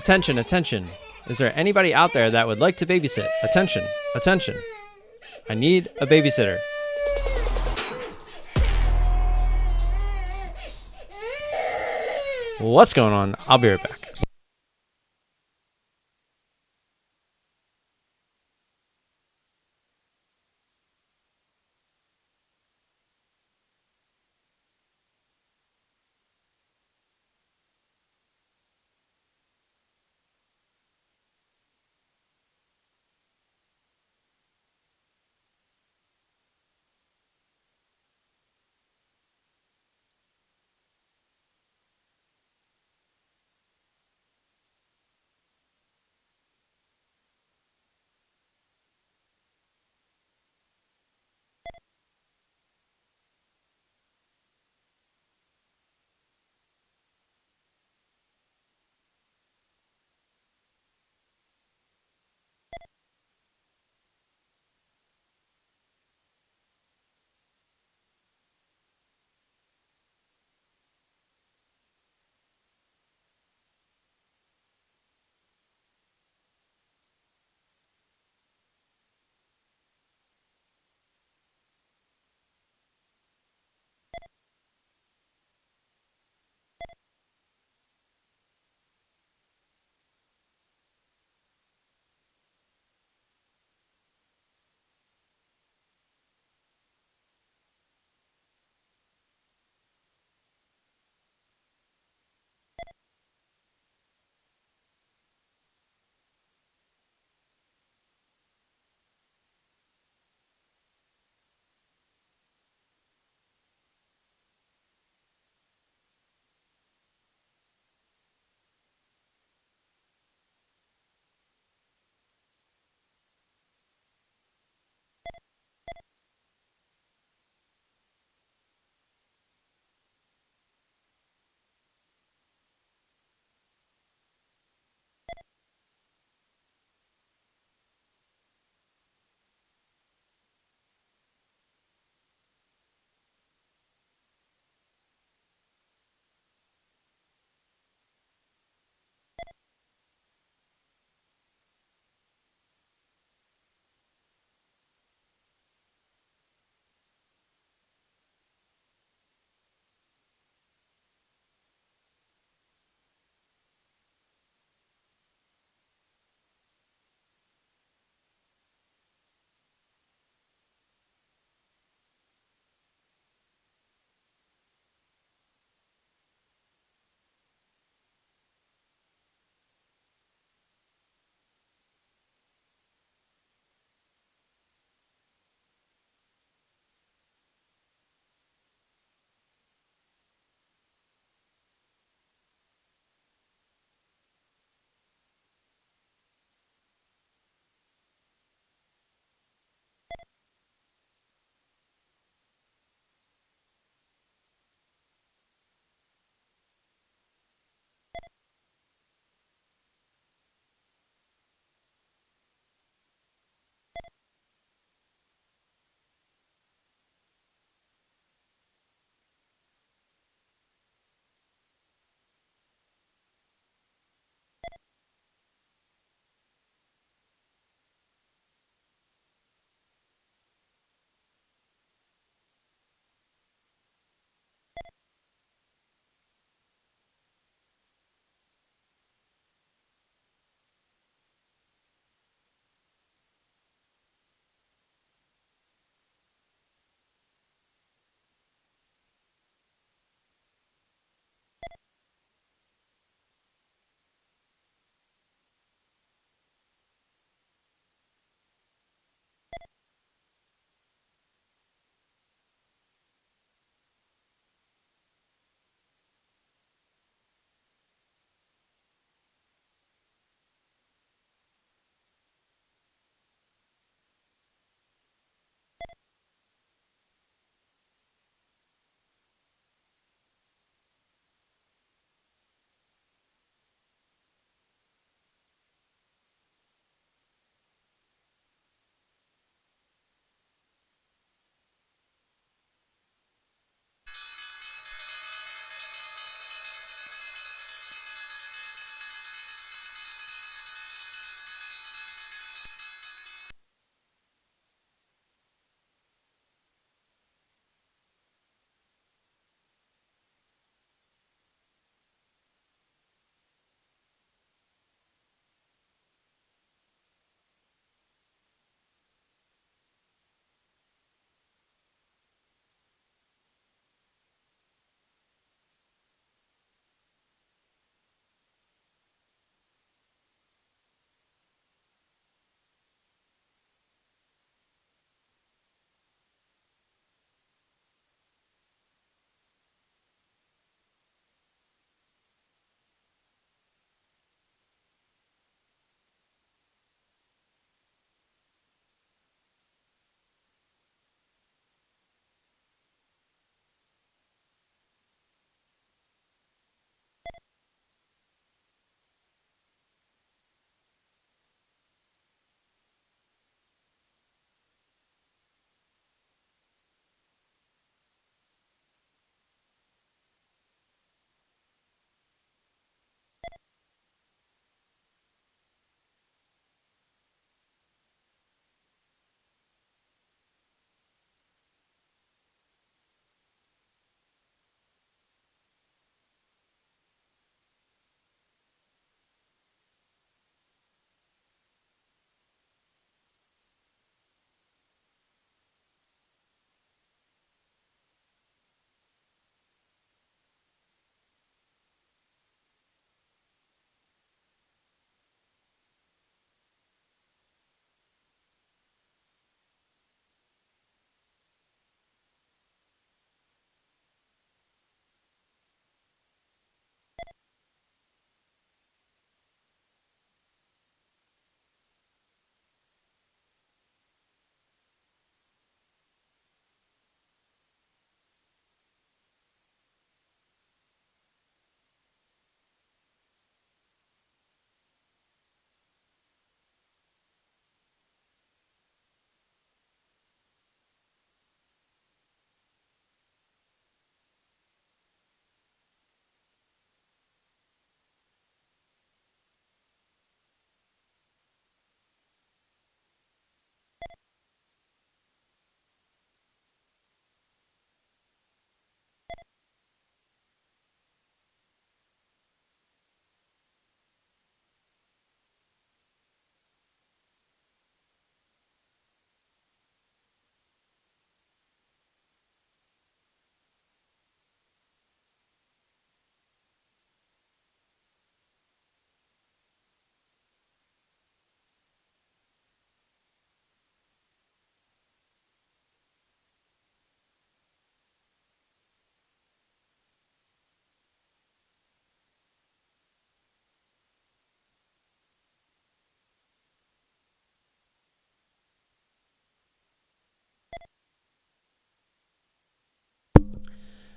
Attention, attention. Is there anybody out there that would like to babysit? Attention, attention. I need a babysitter. What's going on? I'll be right back.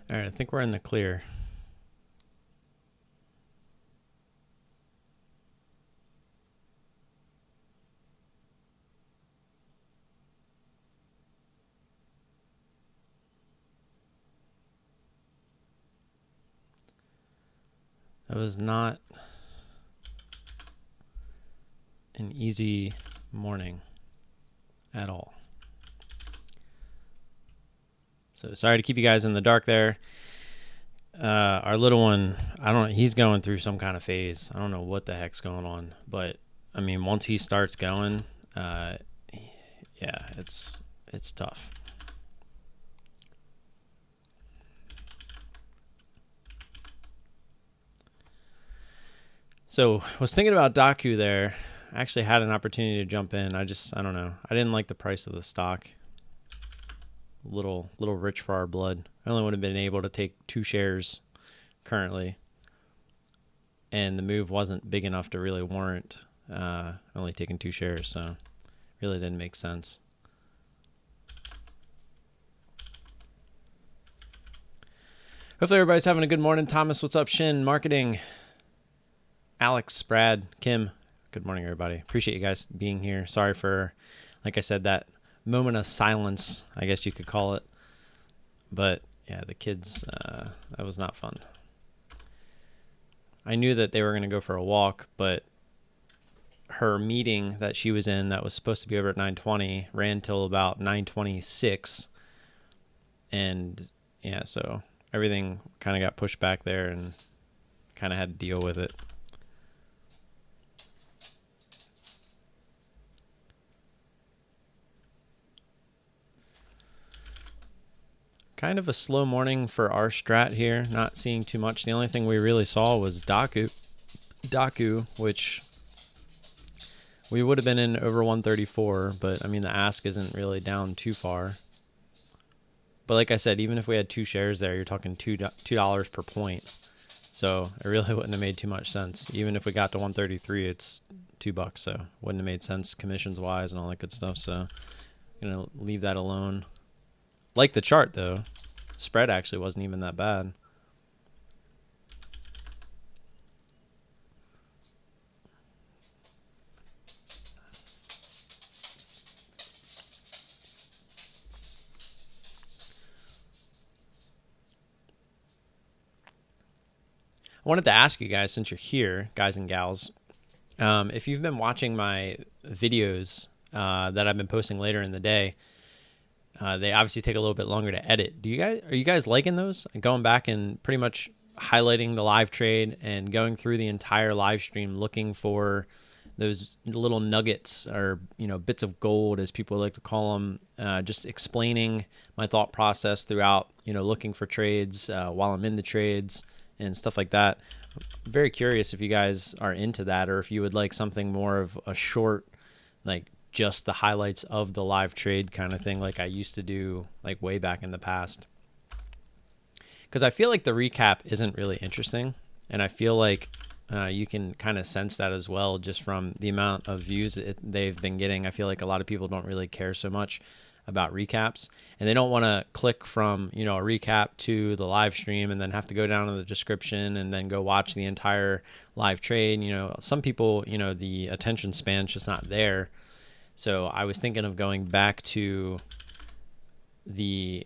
All right, I think we're in the clear. That was not an easy morning at all. So sorry to keep you guys in the dark there. Our little one, he's going through some kind of phase. I don't know what the heck's going on, but I mean, once he starts going, yeah, it's tough. So was thinking about Daku there. I actually had an opportunity to jump in. I don't know. I didn't like the price of the stock. A little rich for our blood. I only would have been able to take 2 shares currently. And the move wasn't big enough to really warrant only taking 2 shares. So really didn't make sense. Hopefully everybody's having a good morning. Thomas, what's up? Shin, marketing. Alex, Brad, Kim, good morning, everybody. Appreciate you guys being here. Sorry for, like I said, that moment of silence, I guess you could call it. But yeah, the kids, that was not fun. I knew that they were going to go for a walk, but her meeting that she was in that was supposed to be over at 9:20 ran till about 9:26. And yeah, so everything kind of got pushed back there and kind of had to deal with it. Kind of a slow morning for our strat here, not seeing too much. The only thing we really saw was Daku, which we would have been in over 134, but I mean the ask isn't really down too far. But like I said, even if we had 2 shares there, you're talking $2 per point. So it really wouldn't have made too much sense. Even if we got to 133, it's $2, so wouldn't have made sense commissions wise and all that good stuff. So I'm gonna leave that alone. Like the chart though, spread actually wasn't even that bad. I wanted to ask you guys, since you're here, guys and gals, if you've been watching my videos that I've been posting later in the day, they obviously take a little bit longer to edit. Are you guys liking those? Going back and pretty much highlighting the live trade and going through the entire live stream, looking for those little nuggets or bits of gold, as people like to call them. Just explaining my thought process throughout. Looking for trades while I'm in the trades and stuff like that. I'm very curious if you guys are into that, or if you would like something more of a short, like just the highlights of the live trade kind of thing, like I used to do like way back in the past. Because I feel like the recap isn't really interesting, and I feel like you can kind of sense that as well just from the amount of views they've been getting. I feel like a lot of people don't really care so much about recaps, and they don't want to click from a recap to the live stream and then have to go down to the description and then go watch the entire live trade. Some people, the attention span's just not there. So I was thinking of going back to the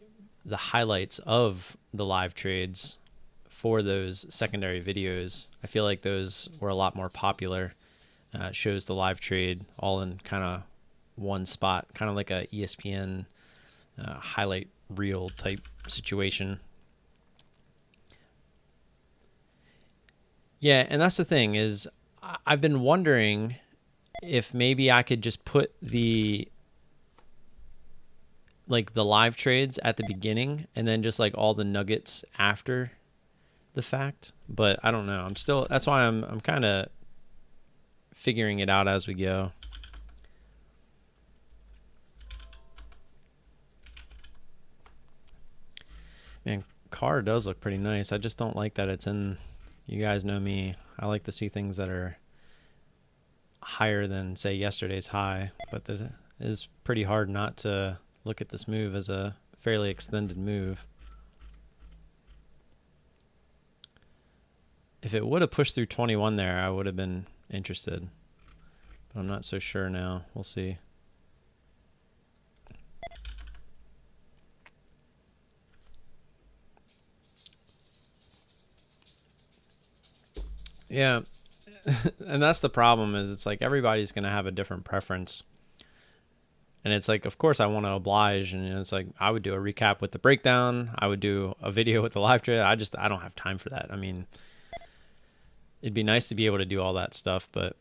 highlights of the live trades for those secondary videos. I feel like those were a lot more popular. It shows the live trade all in kind of one spot, kind of like a ESPN highlight reel type situation. Yeah, and that's the thing is I've been wondering if maybe I could just put the live trades at the beginning and then just like all the nuggets after the fact. But I don't know. That's why I'm kind of figuring it out as we go. Man, car does look pretty nice. I just don't like that it's in, you guys know me, I like to see things that are higher than say yesterday's high, but it is pretty hard not to look at this move as a fairly extended move. If it would have pushed through 21 there, I would have been interested. But I'm not so sure now. We'll see. Yeah. And that's the problem, is it's like everybody's going to have a different preference. And it's like, of course I want to oblige, and it's like I would do a recap with the breakdown. I would do a video with the live trade. I don't have time for that. I mean, it'd be nice to be able to do all that stuff, but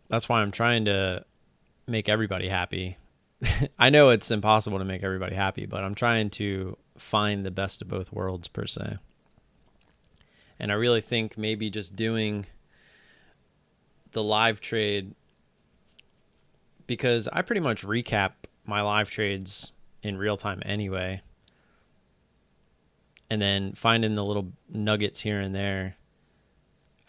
that's why I'm trying to make everybody happy. I know it's impossible to make everybody happy, but I'm trying to find the best of both worlds, per se. And I really think maybe just doing the live trade, because I pretty much recap my live trades in real time anyway, and then finding the little nuggets here and there,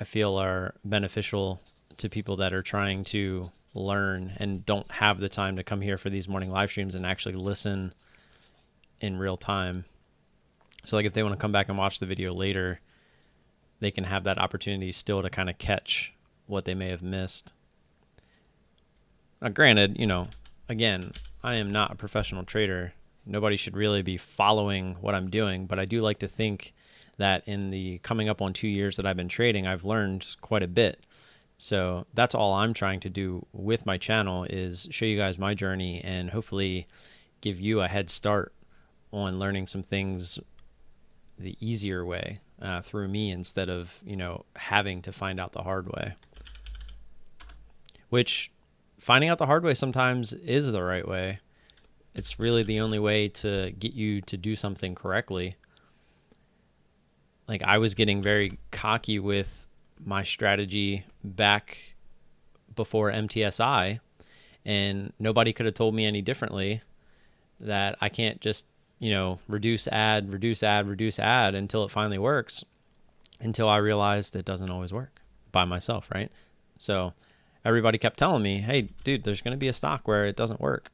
I feel are beneficial to people that are trying to learn and don't have the time to come here for these morning live streams and actually listen in real time. So like if they want to come back and watch the video later, they can have that opportunity still to kind of catch what they may have missed. Now, granted, you know, again, I am not a professional trader. Nobody should really be following what I'm doing, but I do like to think that in the coming up on 2 years that I've been trading, I've learned quite a bit. So that's all I'm trying to do with my channel, is show you guys my journey and hopefully give you a head start on learning some things the easier way through me, instead of, you know, having to find out the hard way. Which, finding out the hard way sometimes is the right way. It's really the only way to get you to do something correctly. Like, I was getting very cocky with my strategy back before MTSI, and nobody could have told me any differently, that I can't just, you know, reduce ad until it finally works, until I realized it doesn't always work by myself, right? So everybody kept telling me, hey, dude, there's going to be a stock where it doesn't work.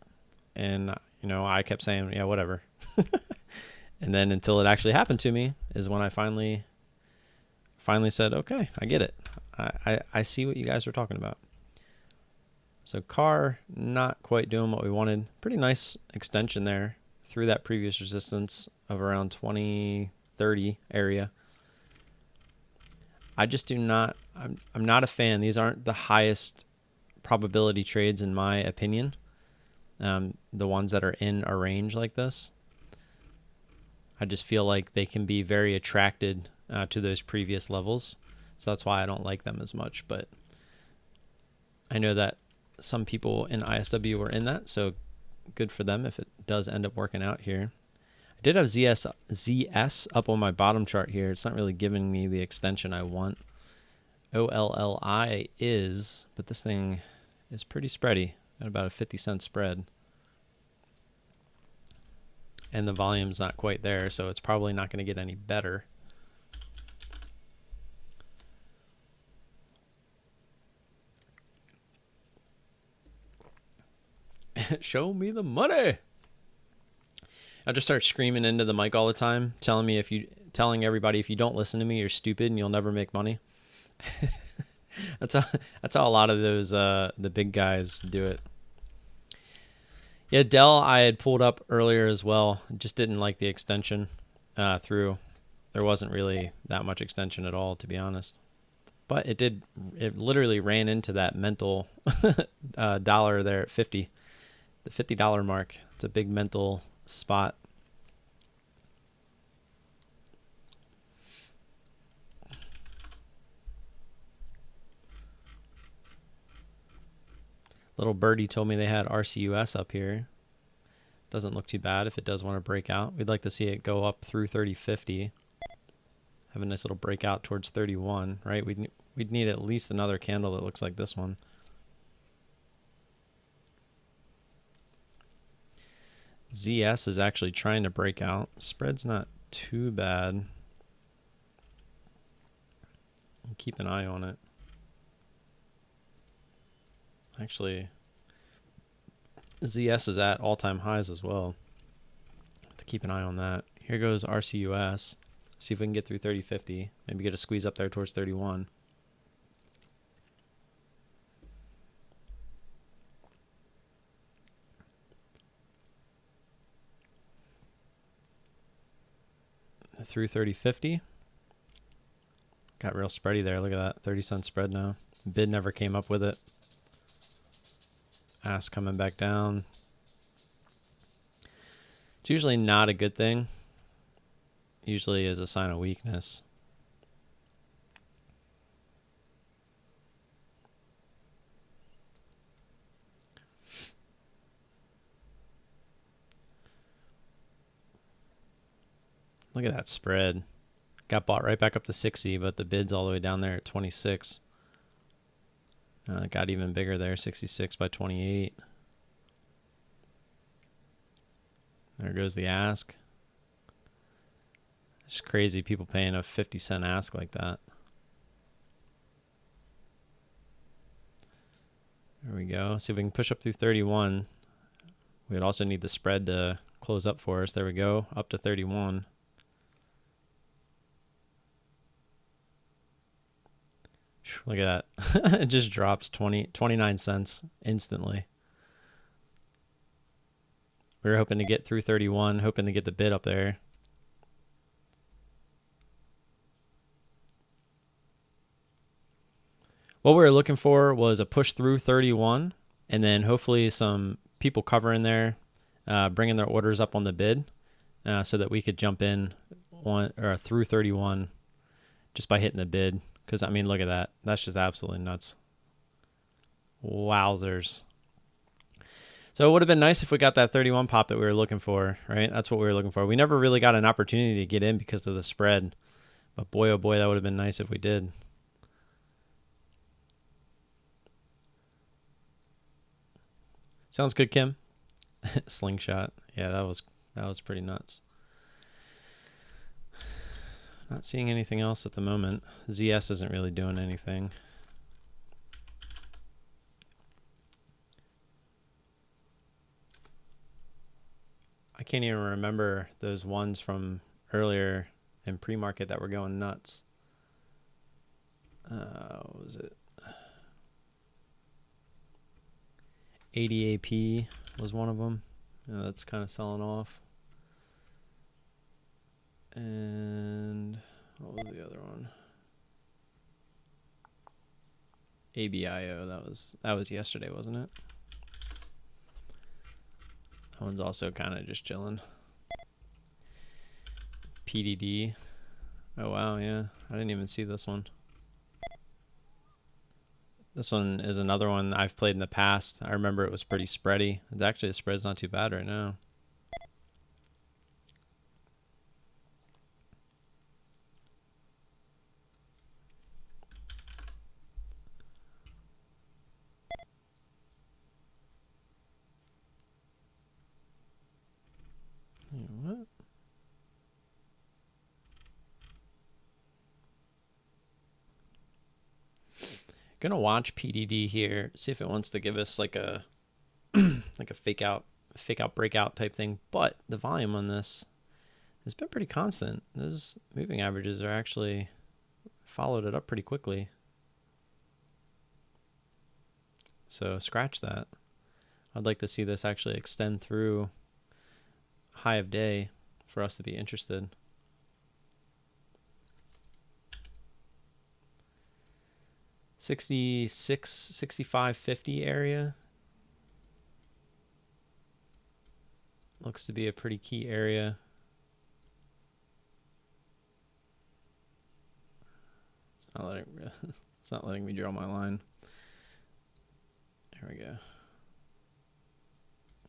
And, you know, I kept saying, yeah, whatever. And then until it actually happened to me is when I finally said, okay, I get it. I see what you guys are talking about. So CAR, not quite doing what we wanted. Pretty nice extension there through that previous resistance of around 2030 area. I just do not, I'm not a fan. These aren't the highest probability trades in my opinion. The ones that are in a range like this. I just feel like they can be very attracted to those previous levels. So that's why I don't like them as much. But I know that some people in ISW were in that, so good for them if it does end up working out here. I did have ZS up on my bottom chart here. It's not really giving me the extension I want. OLLI is, but this thing is pretty spready at about a 50-cent spread. And the volume's not quite there, so it's probably not going to get any better. Show me the money. I'll just start screaming into the mic all the time, telling everybody, if you don't listen to me, you're stupid and you'll never make money. That's how a lot of those the big guys do it. Yeah, Dell I had pulled up earlier as well. Just didn't like the extension through. There wasn't really that much extension at all, to be honest. But it literally ran into that mental dollar there at 50. The $50 mark. It's a big mental spot. Little birdie told me they had RCUS up here. Doesn't look too bad if it does want to break out. We'd like to see it go up through 30.50. Have a nice little breakout towards 31, right? We'd need at least another candle that looks like this one. ZS is actually trying to break out. Spread's not too bad. Keep an eye on it. Actually, ZS is at all-time highs as well. Have to keep an eye on that. Here goes RCUS. See if we can get through 30.50. Maybe get a squeeze up there towards 31. Through 30.50. Got real spready there. Look at that. 30-cent spread now. Bid never came up with it. Ask coming back down. It's usually not a good thing. Usually is a sign of weakness. Look at that spread. Got bought right back up to 60, but the bid's all the way down there at 26. It got even bigger there, 66 by 28. There goes the ask. It's crazy people paying a 50-cent ask like that. There we go. See if we can push up through 31. We would also need the spread to close up for us. There we go, up to 31. Look at that. It just drops 29 cents instantly. We were hoping to get through 31, hoping to get the bid up there. What we were looking for was a push through 31, and then hopefully some people covering there, bringing their orders up on the bid, so that we could jump in through 31 just by hitting the bid. Because, I mean, look at that. That's just absolutely nuts. Wowzers. So it would have been nice if we got that 31 pop that we were looking for, right? That's what we were looking for. We never really got an opportunity to get in because of the spread. But boy, oh boy, that would have been nice if we did. Sounds good, Kim. Slingshot. Yeah, that was pretty nuts. Not seeing anything else at the moment. ZS isn't really doing anything. I can't even remember those ones from earlier in pre-market that were going nuts. What was it? ADAP was one of them. That's kind of selling off. And what was the other one? ABIO. That was yesterday, wasn't it? That one's also kind of just chilling. PDD. Oh wow, yeah. I didn't even see this one. This one is another one I've played in the past. I remember it was pretty spready. It's actually, the spread's not too bad right now. What? Gonna watch PDD here, see if it wants to give us like a like a fake out breakout type thing. But the volume on this has been pretty constant. Those moving averages are actually followed it up pretty quickly. So scratch that. I'd like to see this actually extend through high of day for us to be interested. $66, $65.50 area looks to be a pretty key area. It's not letting me draw my line. There we go.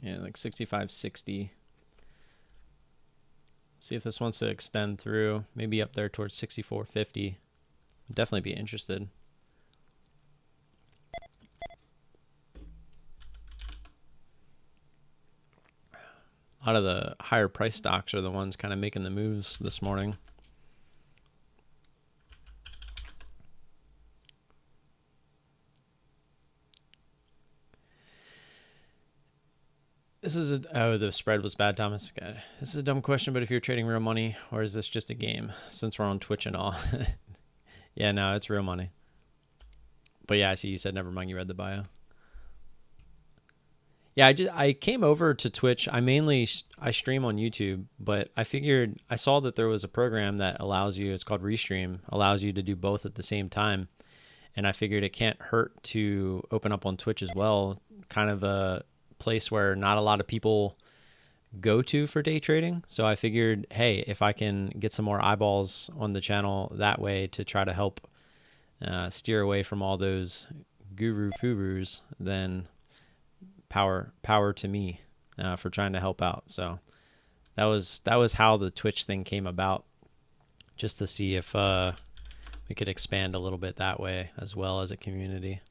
Yeah, like 65.60. See if this wants to extend through, maybe up there towards 64.50. Definitely be interested. A lot of the higher price stocks are the ones kind of making the moves this morning. This is the spread was bad, Thomas. God, this is a dumb question, but if you're trading real money, or is this just a game? Since we're on Twitch and all. Yeah, no, it's real money. But yeah, I see you said never mind. You read the bio. Yeah, I came over to Twitch. I stream on YouTube, but I figured I saw that there was a program that allows you. It's called Restream, allows you to do both at the same time, and I figured it can't hurt to open up on Twitch as well. Kind of a place where not a lot of people go to for day trading. So I figured, hey, if I can get some more eyeballs on the channel that way to try to help steer away from all those guru furus, then power to me for trying to help out. So that was how the Twitch thing came about, just to see if we could expand a little bit that way as well as a community.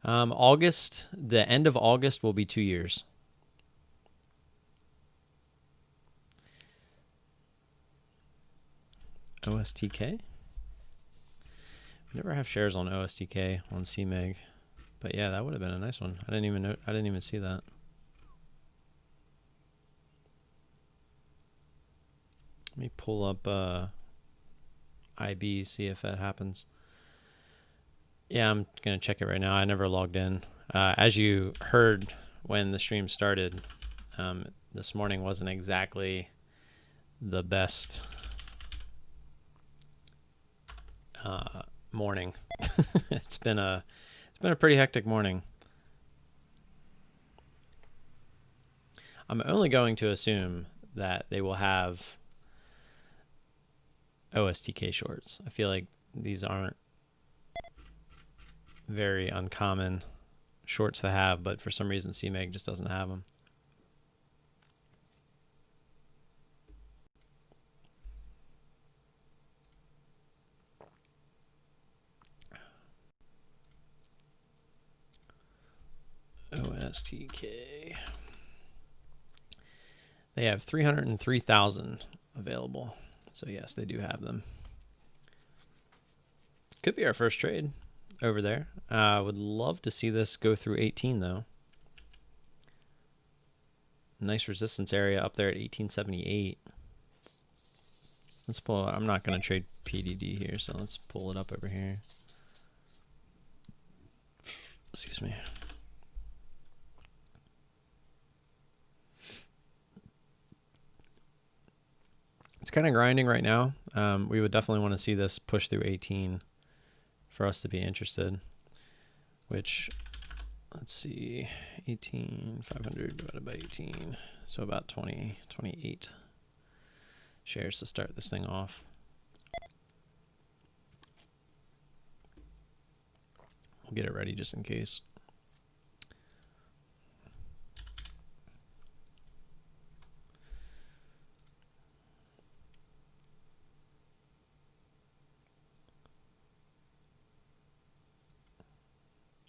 The end of August will be 2 years. OSTK? We never have shares on OSTK on CMEG. But yeah, that would have been a nice one. I didn't even see that. Let me pull up IB, see if that happens. Yeah, I'm gonna check it right now. I never logged in. As you heard when the stream started, this morning wasn't exactly the best morning. It's been a pretty hectic morning. I'm only going to assume that they will have OSTK shorts. I feel like these aren't very uncommon shorts to have, but for some reason CMEG just doesn't have them. OSTK. They have 303,000 available. So yes, they do have them. Could be our first trade over there. Would love to see this go through 18 though. Nice resistance area up there at 1878. Let's pull. I'm not going to trade PDD here, so let's pull it up over here. Excuse me. It's kind of grinding right now. We would definitely want to see this push through 18 for us to be interested, which, let's see, 500 divided by 18. So about 28 shares to start this thing off. We'll get it ready just in case.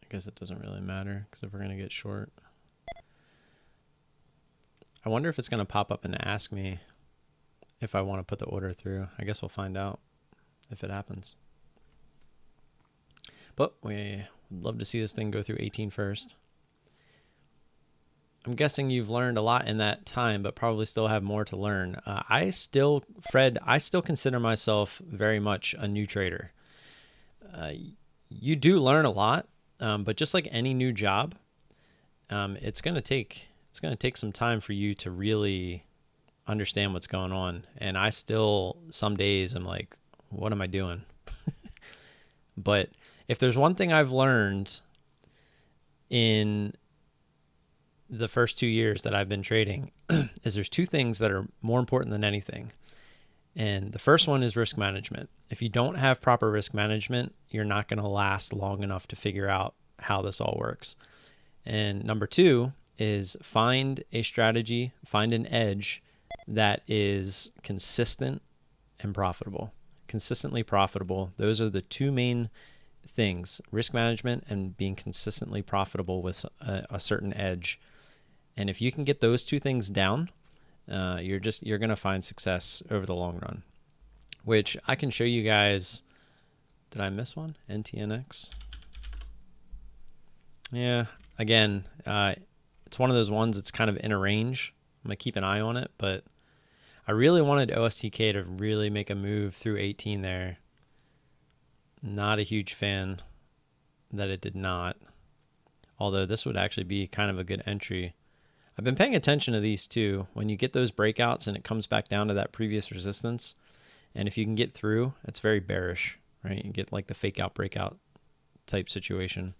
I guess it doesn't really matter because if we're going to get short. I wonder if it's going to pop up and ask me if I want to put the order through. I guess we'll find out if it happens. But we would love to see this thing go through 18 first. I'm guessing you've learned a lot in that time, but probably still have more to learn. Fred, I still consider myself very much a new trader. You do learn a lot, but just like any new job, it's going to take some time for you to really understand what's going on. And I still, some days I'm like, what am I doing? But if there's one thing I've learned in the first 2 years that I've been trading is there's two things that are more important than anything. And the first one is risk management. If you don't have proper risk management, you're not going to last long enough to figure out how this all works. And number two is find a strategy, find an edge that is consistent and profitable. Consistently profitable. Those are the two main things: risk management and being consistently profitable with a certain edge. And if you can get those two things down, you're going to find success over the long run, which I can show you guys. Did I miss one? NTNX. Yeah, again, It's one of those ones that's kind of in a range. I'm going to keep an eye on it, but I really wanted OSTK to really make a move through 18 there. Not a huge fan that it did not. Although this would actually be kind of a good entry. I've been paying attention to these too. When you get those breakouts and it comes back down to that previous resistance, and if you can get through, it's very bearish, right? You get like the fake out breakout type situation.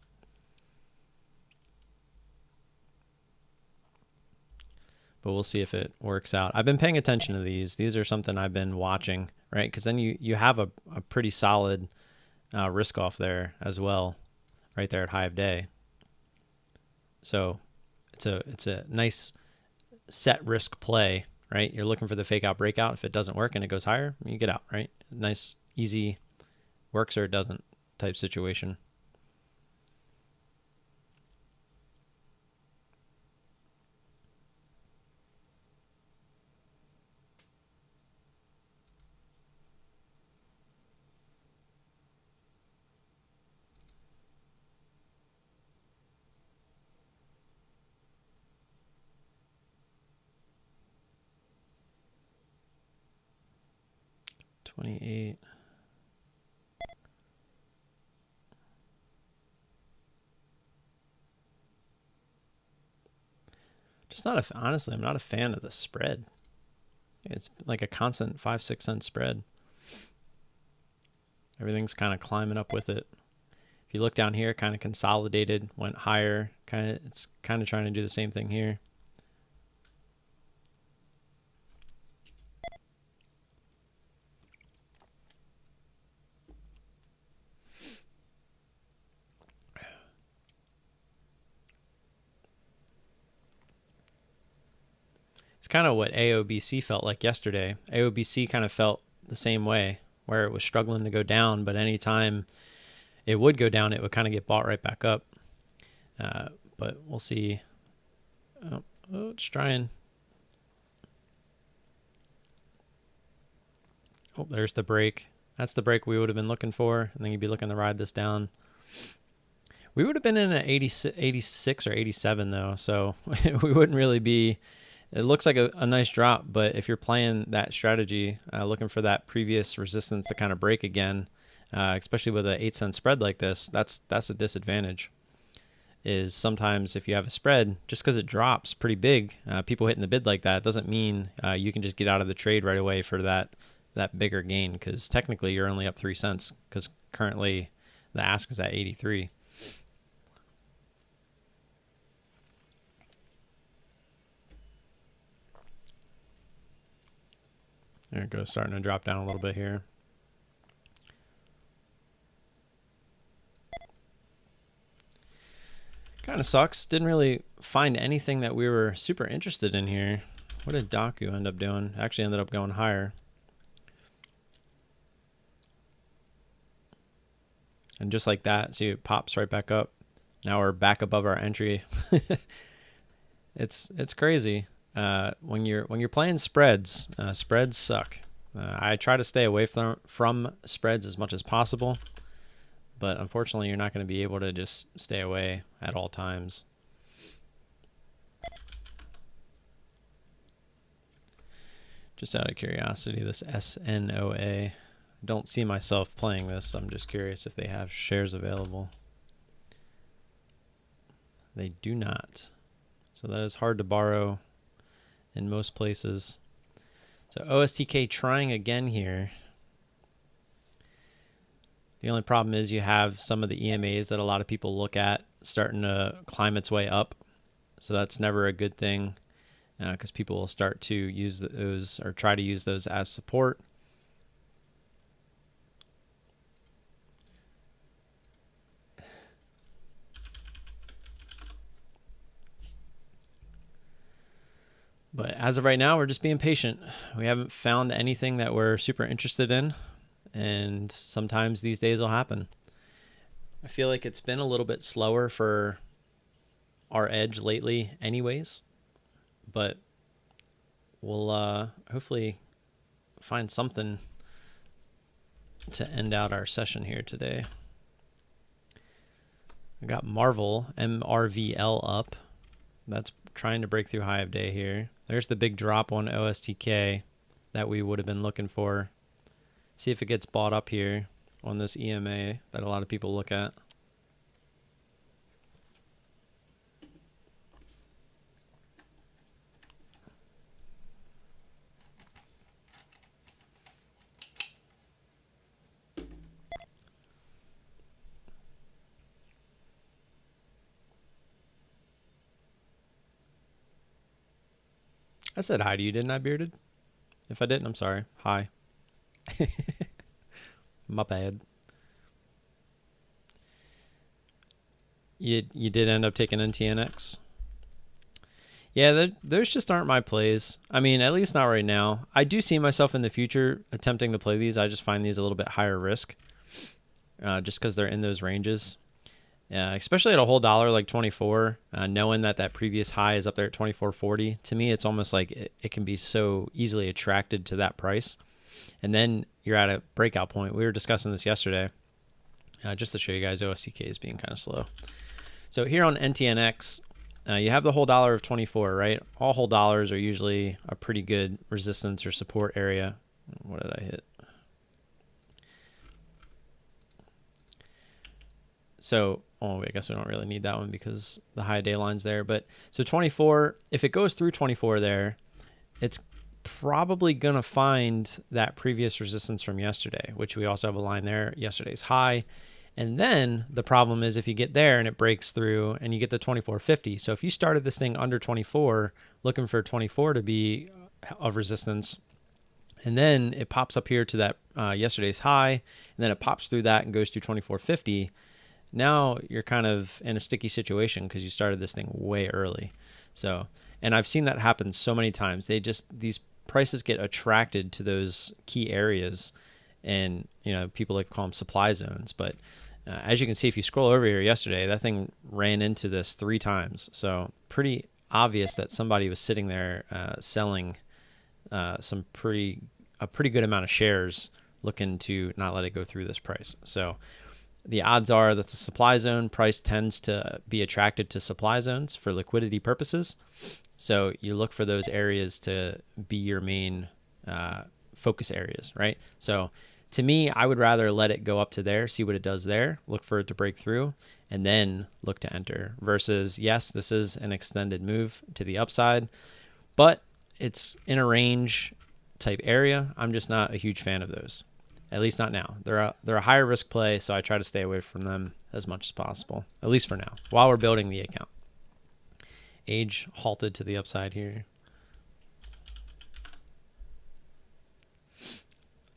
But we'll see if it works out. I've been paying attention to these. These are something I've been watching, right? Because then you have a pretty solid risk off there as well, right there at high of day. So it's a nice set risk play, right? You're looking for the fake out breakout. If it doesn't work and it goes higher, you get out, right? Nice, easy, works or it doesn't type situation. $28. Just not honestly, I'm not a fan of the spread. It's like a constant 5-6 cent spread. Everything's kind of climbing up with it. If you look down here, kind of consolidated, went higher. It's kind of trying to do the same thing here. It's kind of what AOBC felt like yesterday. AOBC kind of felt the same way, where it was struggling to go down, but anytime it would go down, it would kind of get bought right back up. But we'll see. Oh, it's trying. Oh, there's the break. That's the break we would have been looking for, and then you'd be looking to ride this down. We would have been in at 86 or 87 though, so we wouldn't really be. It looks like a nice drop, but if you're playing that strategy, looking for that previous resistance to kind of break again, especially with an 8-cent spread like this, that's a disadvantage. Is sometimes if you have a spread, just because it drops pretty big, people hitting the bid like that doesn't mean you can just get out of the trade right away for that bigger gain, because technically you're only up 3 cents because currently the ask is at 83. There it goes, starting to drop down a little bit here. Kind of sucks. Didn't really find anything that we were super interested in here. What did Daku end up doing? Actually ended up going higher. And just like that, see, it pops right back up. Now we're back above our entry. It's crazy. When you're playing spreads, spreads suck. I try to stay away from spreads as much as possible, but unfortunately, you're not going to be able to just stay away at all times. Just out of curiosity, this SNOA. Don't see myself playing this. I'm just curious if they have shares available. They do not. So that is hard to borrow in most places. So OSTK trying again here. The only problem is you have some of the EMAs that a lot of people look at starting to climb its way up. So that's never a good thing, because people will start to use those or try to use those as support. But as of right now, we're just being patient. We haven't found anything that we're super interested in, and sometimes these days will happen. I feel like it's been a little bit slower for our edge lately anyways, but we'll hopefully find something to end out our session here today. I got Marvel, MRVL up. That's trying to break through high of day here. There's the big drop on OSTK that we would have been looking for. See if it gets bought up here on this EMA that a lot of people look at. I said hi to you, didn't I, Bearded? If I didn't, I'm sorry. Hi. My bad. You did end up taking NTNX? Yeah, those just aren't my plays. I mean, at least not right now. I do see myself in the future attempting to play these. I just find these a little bit higher risk, just because they're in those ranges. Especially at a whole dollar like 24, knowing that previous high is up there at 24.40. To me, it's almost like it can be so easily attracted to that price. And then you're at a breakout point. We were discussing this yesterday, just to show you guys OSTK is being kind of slow. So here on NTNX, you have the whole dollar of 24, right? All whole dollars are usually a pretty good resistance or support area. What did I hit? So, I guess we don't really need that one because the high day line's there. But so 24, if it goes through 24 there, it's probably going to find that previous resistance from yesterday, which we also have a line there, yesterday's high. And then the problem is if you get there and it breaks through and you get the 24.50. So if you started this thing under 24, looking for 24 to be of resistance, and then it pops up here to that yesterday's high, and then it pops through that and goes to 24.50, now you're kind of in a sticky situation because you started this thing way early. So, and I've seen that happen so many times. These prices get attracted to those key areas, and people like to call them supply zones. But as you can see, if you scroll over here yesterday, that thing ran into this 3 times. So pretty obvious that somebody was sitting there selling a pretty good amount of shares, looking to not let it go through this price. So the odds are that's a supply zone. Price tends to be attracted to supply zones for liquidity purposes. So you look for those areas to be your main focus areas, right? So to me, I would rather let it go up to there, see what it does there, look for it to break through, and then look to enter. Versus, yes, this is an extended move to the upside, but it's in a range type area. I'm just not a huge fan of those. At least not now. They're a higher risk play, so I try to stay away from them as much as possible, at least for now, while we're building the account. Age halted to the upside here.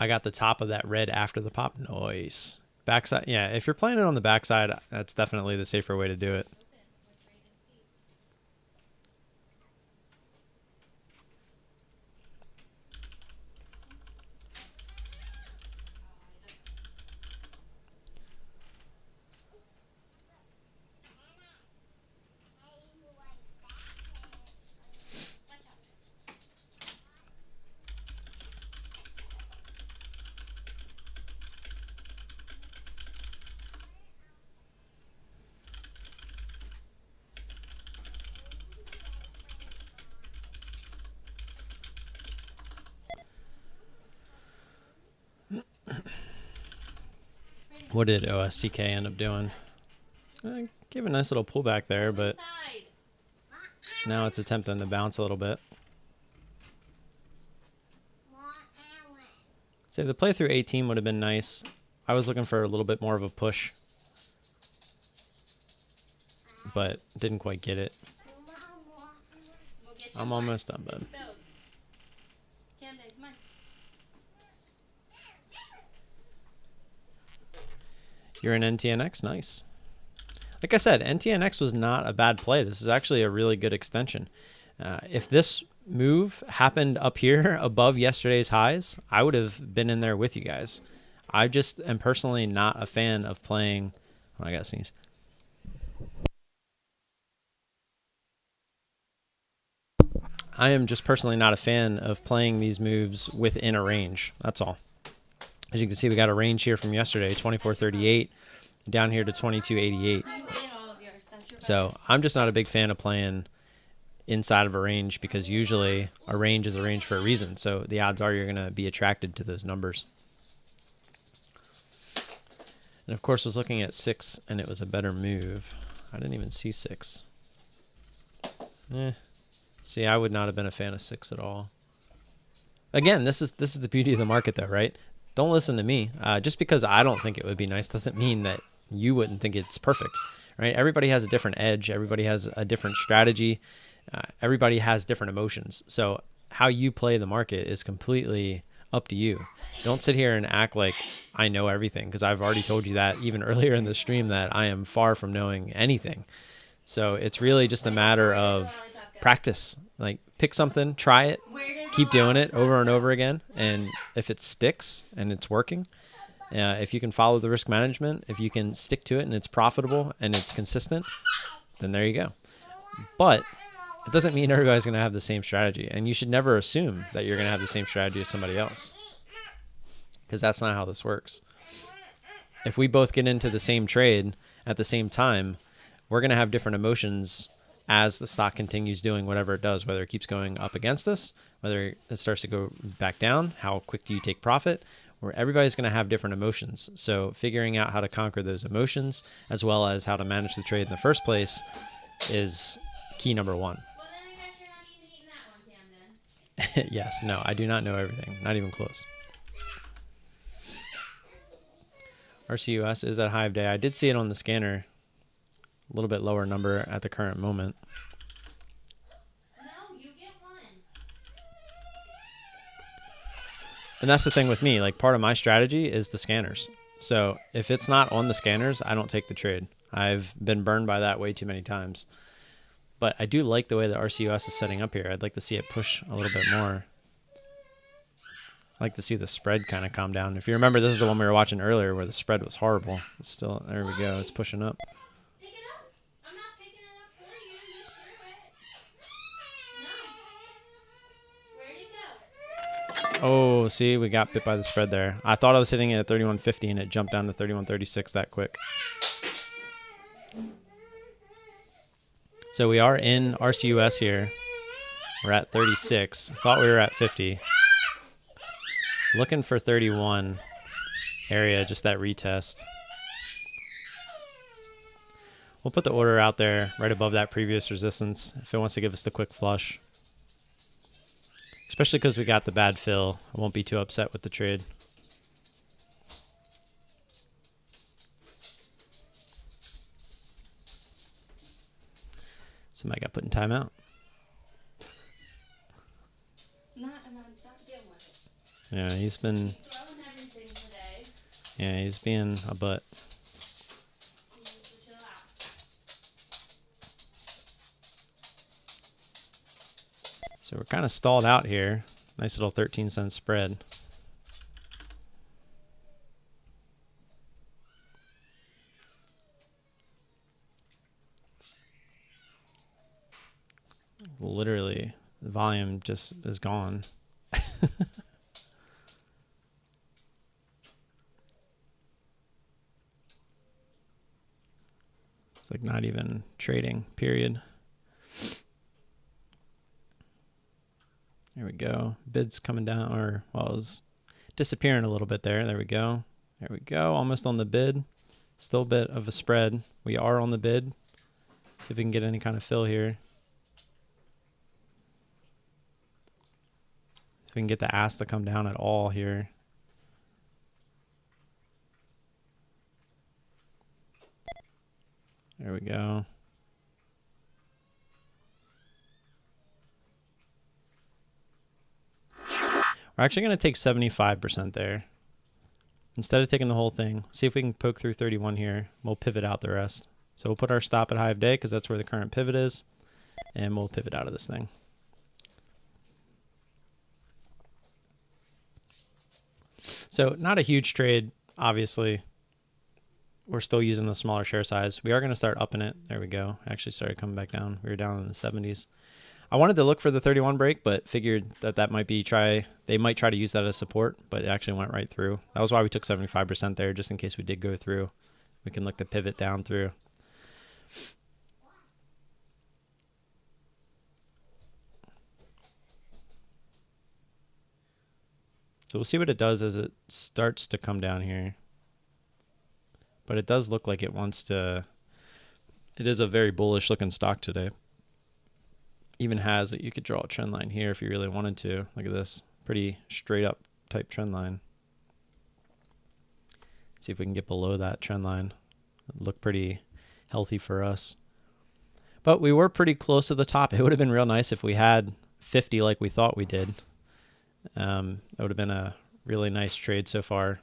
I got the top of that red after the pop. Nice. Backside, yeah, if you're playing it on the backside, that's definitely the safer way to do it. What did OSTK end up doing? Gave a nice little pullback there, but now it's attempting to bounce a little bit. Say the play through 18 would have been nice. I was looking for a little bit more of a push, but didn't quite get it. I'm almost done, bud. You're in NTNX? Nice. Like I said, NTNX was not a bad play. This is actually a really good extension. If this move happened up here above yesterday's highs, I would have been in there with you guys. I just am personally not a fan of playing... Oh, I gotta sneeze. I am just personally not a fan of playing these moves within a range. That's all. As you can see, we got a range here from yesterday, 24.38, down here to 22.88. So I'm just not a big fan of playing inside of a range, because usually a range is a range for a reason. So the odds are you're going to be attracted to those numbers. And of course, I was looking at 6 and it was a better move. I didn't even see 6. See, I would not have been a fan of 6 at all. Again, this is the beauty of the market though, right? Don't listen to me. Just because I don't think it would be nice doesn't mean that you wouldn't think it's perfect, right? Everybody has a different edge. Everybody has a different strategy. Everybody has different emotions. So how you play the market is completely up to you. Don't sit here and act like I know everything, because I've already told you that even earlier in the stream that I am far from knowing anything. So it's really just a matter of practice. Like, pick something, try it, keep doing it over and over again. And if it sticks and it's working, if you can follow the risk management, if you can stick to it and it's profitable and it's consistent, then there you go. But it doesn't mean everybody's going to have the same strategy. And you should never assume that you're going to have the same strategy as somebody else, because that's not how this works. If we both get into the same trade at the same time, we're going to have different emotions as the stock continues doing whatever it does, whether it keeps going up against us, whether it starts to go back down, how quick do you take profit, where everybody's going to have different emotions. So figuring out how to conquer those emotions as well as how to manage the trade in the first place is key number 1. Yes, no, I do not know everything. Not even close. RCUS is at high of day. I did see it on the scanner. A little bit lower number at the current moment. No, you get one. And that's the thing with me. Like, part of my strategy is the scanners. So if it's not on the scanners, I don't take the trade. I've been burned by that way too many times. But I do like the way the RCUS is setting up here. I'd like to see it push a little bit more. I like to see the spread kind of calm down. If you remember, this is the one we were watching earlier where the spread was horrible. It's still, there we go. It's pushing up. Pick it up. I'm not picking it up for you. You threw it. No. Where'd it go? Oh, see, we got bit by the spread there. I thought I was hitting it at 31.50 and it jumped down to 31.36 that quick. So we are in RCUS here. We're at 36. Thought we were at 50. Looking for 31 area, just that retest. We'll put the order out there right above that previous resistance if it wants to give us the quick flush. Especially because we got the bad fill. I won't be too upset with the trade. Somebody got put in timeout. Yeah, he's been. Yeah, he's being a butt. So we're kind of stalled out here. Nice little 13-cent spread. Literally, the volume just is gone. It's like not even trading, period. There we go. Bid's coming down, or, well, it was disappearing a little bit there. There we go. There we go. Almost on the bid. Still a bit of a spread. We are on the bid. See if we can get any kind of fill here. If we can get the ask to come down at all here. There we go. We're actually going to take 75% there. Instead of taking the whole thing, see if we can poke through 31 here. We'll pivot out the rest. So we'll put our stop at high of day because that's where the current pivot is. And we'll pivot out of this thing. So not a huge trade, obviously. We're still using the smaller share size. We are going to start upping it. There we go. Actually started coming back down. We were down in the 70s. I wanted to look for the 31 break, but figured that might be they might try to use that as support, but it actually went right through. That was why we took 75% there, just in case we did go through. We can look to pivot down through. So we'll see what it does as it starts to come down here. But it does look like it wants to. It is a very bullish looking stock today. Even has it. You could draw a trend line here if you really wanted to. Look at this. Pretty straight up type trend line. See if we can get below that trend line. It'd look pretty healthy for us. But we were pretty close to the top. It would have been real nice if we had 50 like we thought we did. That would have been a really nice trade so far.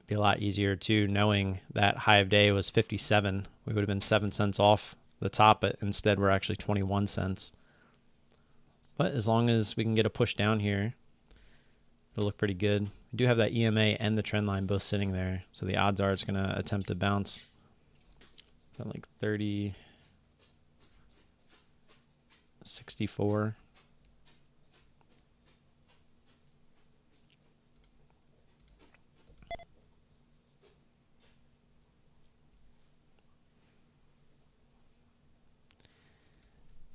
Be a lot easier too, knowing that high of day was 57. We would have been 7 cents off the top, but instead we're actually 21 cents. But as long as we can get a push down here, it'll look pretty good. We do have that EMA and the trend line both sitting there, so the odds are it's going to attempt to bounce. Is that like 30, 64?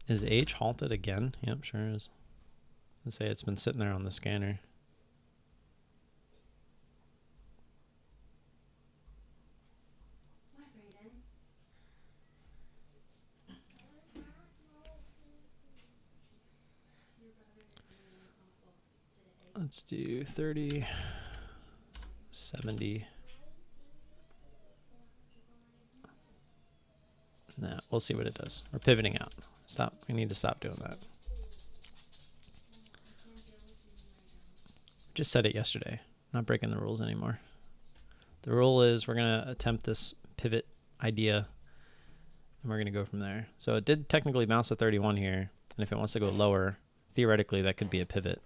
Is H halted again? Yep, sure is. Let's say it's been sitting there on the scanner. What, Brayden? Your brother is being awful today. Let's do 30, 70. Nah, we'll see what it does. We're pivoting out. Stop. We need to stop doing that. Just said it yesterday. Not breaking the rules anymore. The rule is we're going to attempt this pivot idea, and we're going to go from there. So it did technically bounce to 31 here, and if it wants to go lower, theoretically that could be a pivot.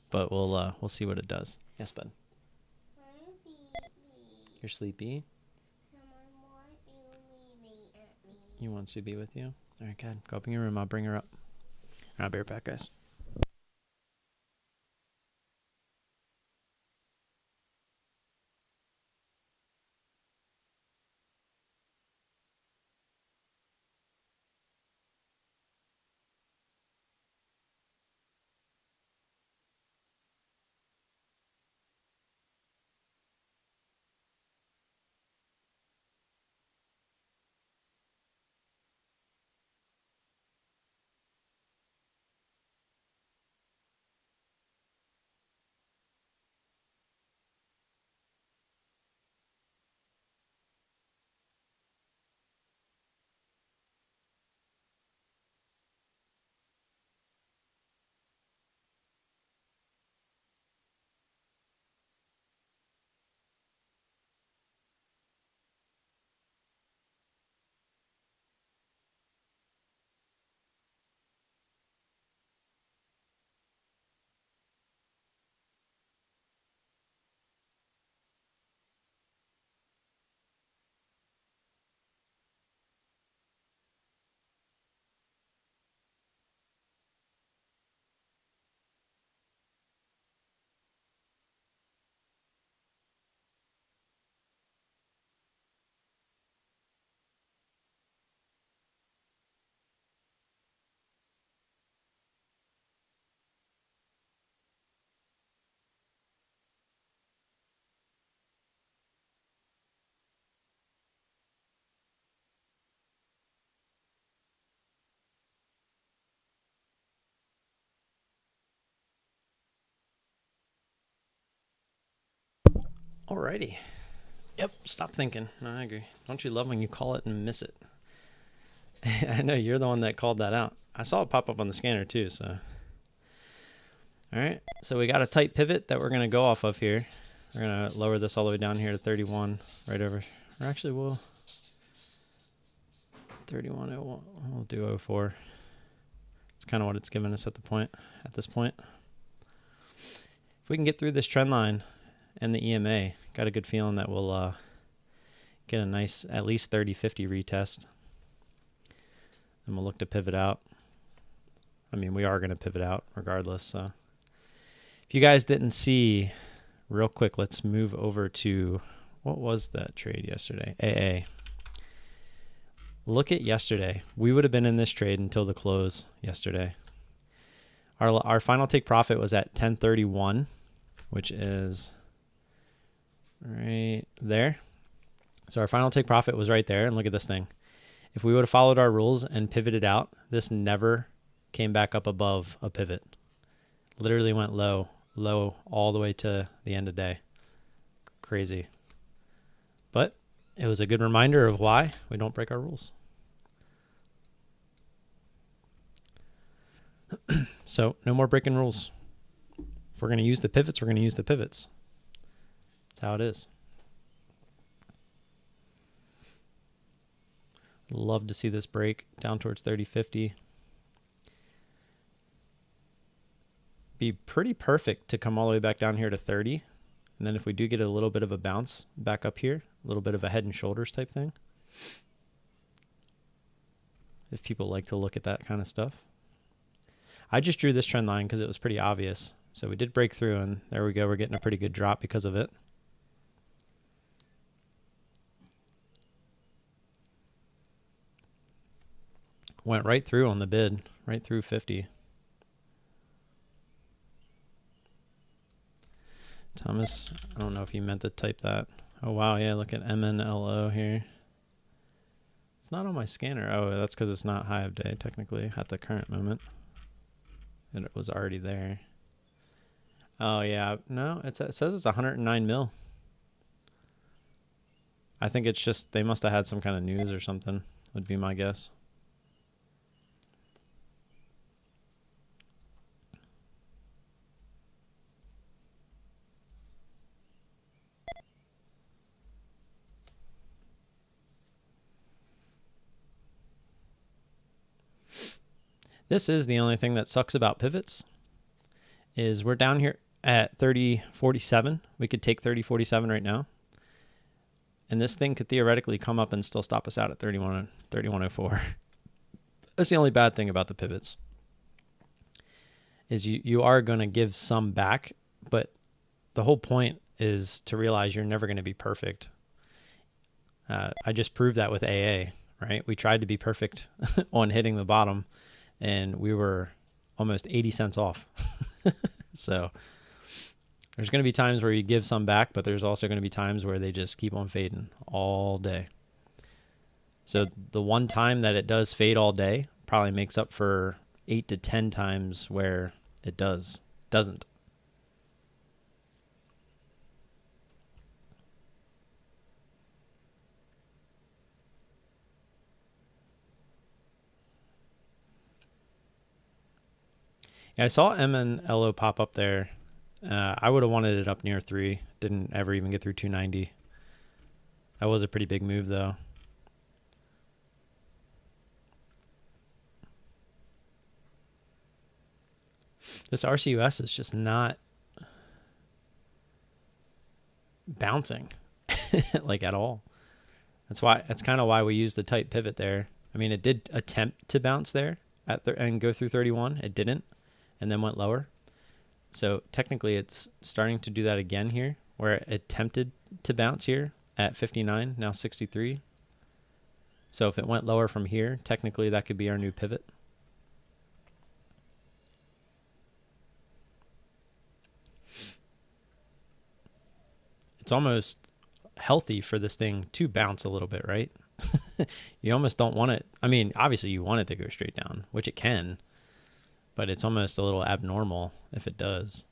But we'll see what it does. Yes, bud. You're sleepy? You want to be with you? All right, good. Go up in your room. I'll bring her up. I'll be right back, guys. Alrighty. Yep, stop thinking. No, I agree. Don't you love when you call it and miss it? I know you're the one that called that out. I saw it pop up on the scanner too, so. All right, so we got a tight pivot that we're going to go off of here. We're going to lower this all the way down here to 31, right over. Or actually, we'll 31, we'll do 04. It's kind of what it's given us at this point. If we can get through this trend line and the EMA, got a good feeling that we'll get a nice at least 30-50 retest. And we'll look to pivot out. I mean, we are going to pivot out regardless. So if you guys didn't see, real quick, let's move over to, what was that trade yesterday? AA. Look at yesterday. We would have been in this trade until the close yesterday. Our final take profit was at 1031, which is right there. So our final take profit was right there. And look at this thing. If we would have followed our rules and pivoted out, this never came back up above a pivot. Literally went low all the way to the end of day. Crazy. But it was a good reminder of why we don't break our rules. So no more breaking rules. If we're going to use the pivots, we're going to use the pivots. That's how it is. Love to see this break down towards 30.50. Be pretty perfect to come all the way back down here to 30. And then if we do get a little bit of a bounce back up here, a little bit of a head and shoulders type thing. If people like to look at that kind of stuff. I just drew this trend line because it was pretty obvious. So we did break through, and there we go. We're getting a pretty good drop because of it. Went right through on the bid, right through 50. Thomas, I don't know if you meant to type that. Oh, wow. Yeah, look at MNLO here. It's not on my scanner. Oh, that's because it's not high of day, technically, at the current moment. And it was already there. Oh, yeah. No, it says it's 109 mil. I think it's just they must have had some kind of news or something, would be my guess. This is the only thing that sucks about pivots is we're down here at 30.47. We could take 30.47 right now. And this thing could theoretically come up and still stop us out at 31.04. That's the only bad thing about the pivots is you are going to give some back, but the whole point is to realize you're never going to be perfect. I just proved that with AA, right? We tried to be perfect on hitting the bottom, and we were almost 80 cents off. So there's going to be times where you give some back, but there's also going to be times where they just keep on fading all day. So the one time that it does fade all day probably makes up for 8 to 10 times where it doesn't. Yeah, I saw MNLO pop up there. I would have wanted it up near 3. Didn't ever even get through 290. That was a pretty big move, though. This RCUS is just not bouncing like at all. That's kind of why we used the tight pivot there. I mean, it did attempt to bounce there and go through 31. It didn't, and then went lower. So technically it's starting to do that again here, where it attempted to bounce here at 59, now 63. So if it went lower from here, technically that could be our new pivot. It's almost healthy for this thing to bounce a little bit, right? You almost don't want it. I mean, obviously you want it to go straight down, which it can, but it's almost a little abnormal if it does.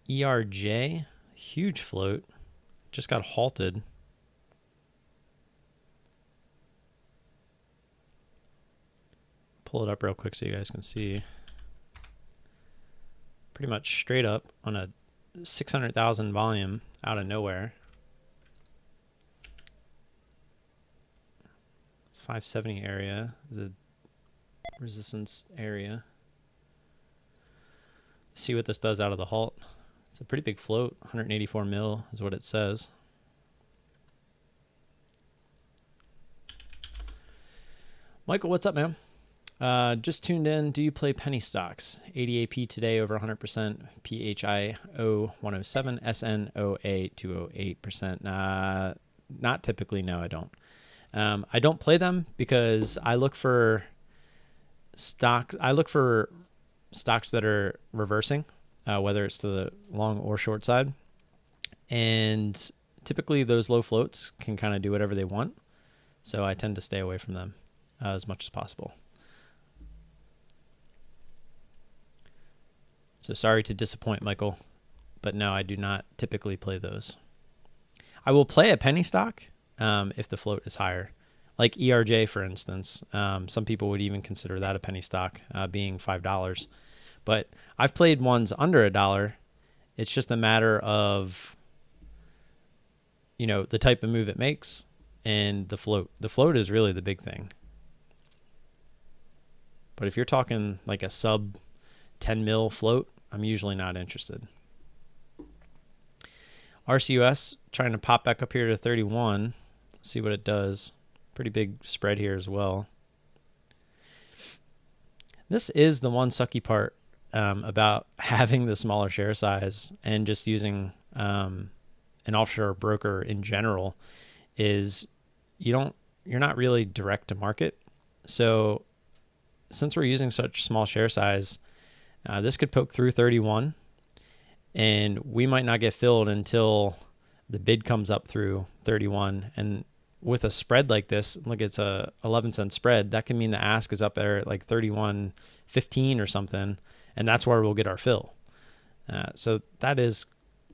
ERJ, huge float, just got halted. Pull it up real quick so you guys can see. Pretty much straight up on a 600,000 volume out of nowhere. It's 570 area is a resistance area. See what this does out of the halt. It's a pretty big float. 184 mil is what it says. Michael, what's up, man? Just tuned in. Do you play penny stocks? ADAP today over 100%. PHIO 107. SNOA 208%. Not typically. No, I don't. I don't play them because I look for stocks. I look for stocks that are reversing, whether it's to the long or short side. And typically those low floats can kind of do whatever they want. So I tend to stay away from them as much as possible. So sorry to disappoint, Michael, but no, I do not typically play those. I will play a penny stock if the float is higher, like ERJ, for instance. Some people would even consider that a penny stock, being $5. But I've played ones under $1. It's just a matter of, the type of move it makes and the float. The float is really the big thing. But if you're talking like a sub 10 mil float, I'm usually not interested. RCUS trying to pop back up here to 31. See what it does. Pretty big spread here as well. This is the one sucky part about having the smaller share size and just using an offshore broker in general is you're not really direct to market. So since we're using such small share size, this could poke through 31 and we might not get filled until the bid comes up through 31. And with a spread like this, look, it's a 11-cent spread. That can mean the ask is up there at like 31.15 or something. And that's where we'll get our fill. So that is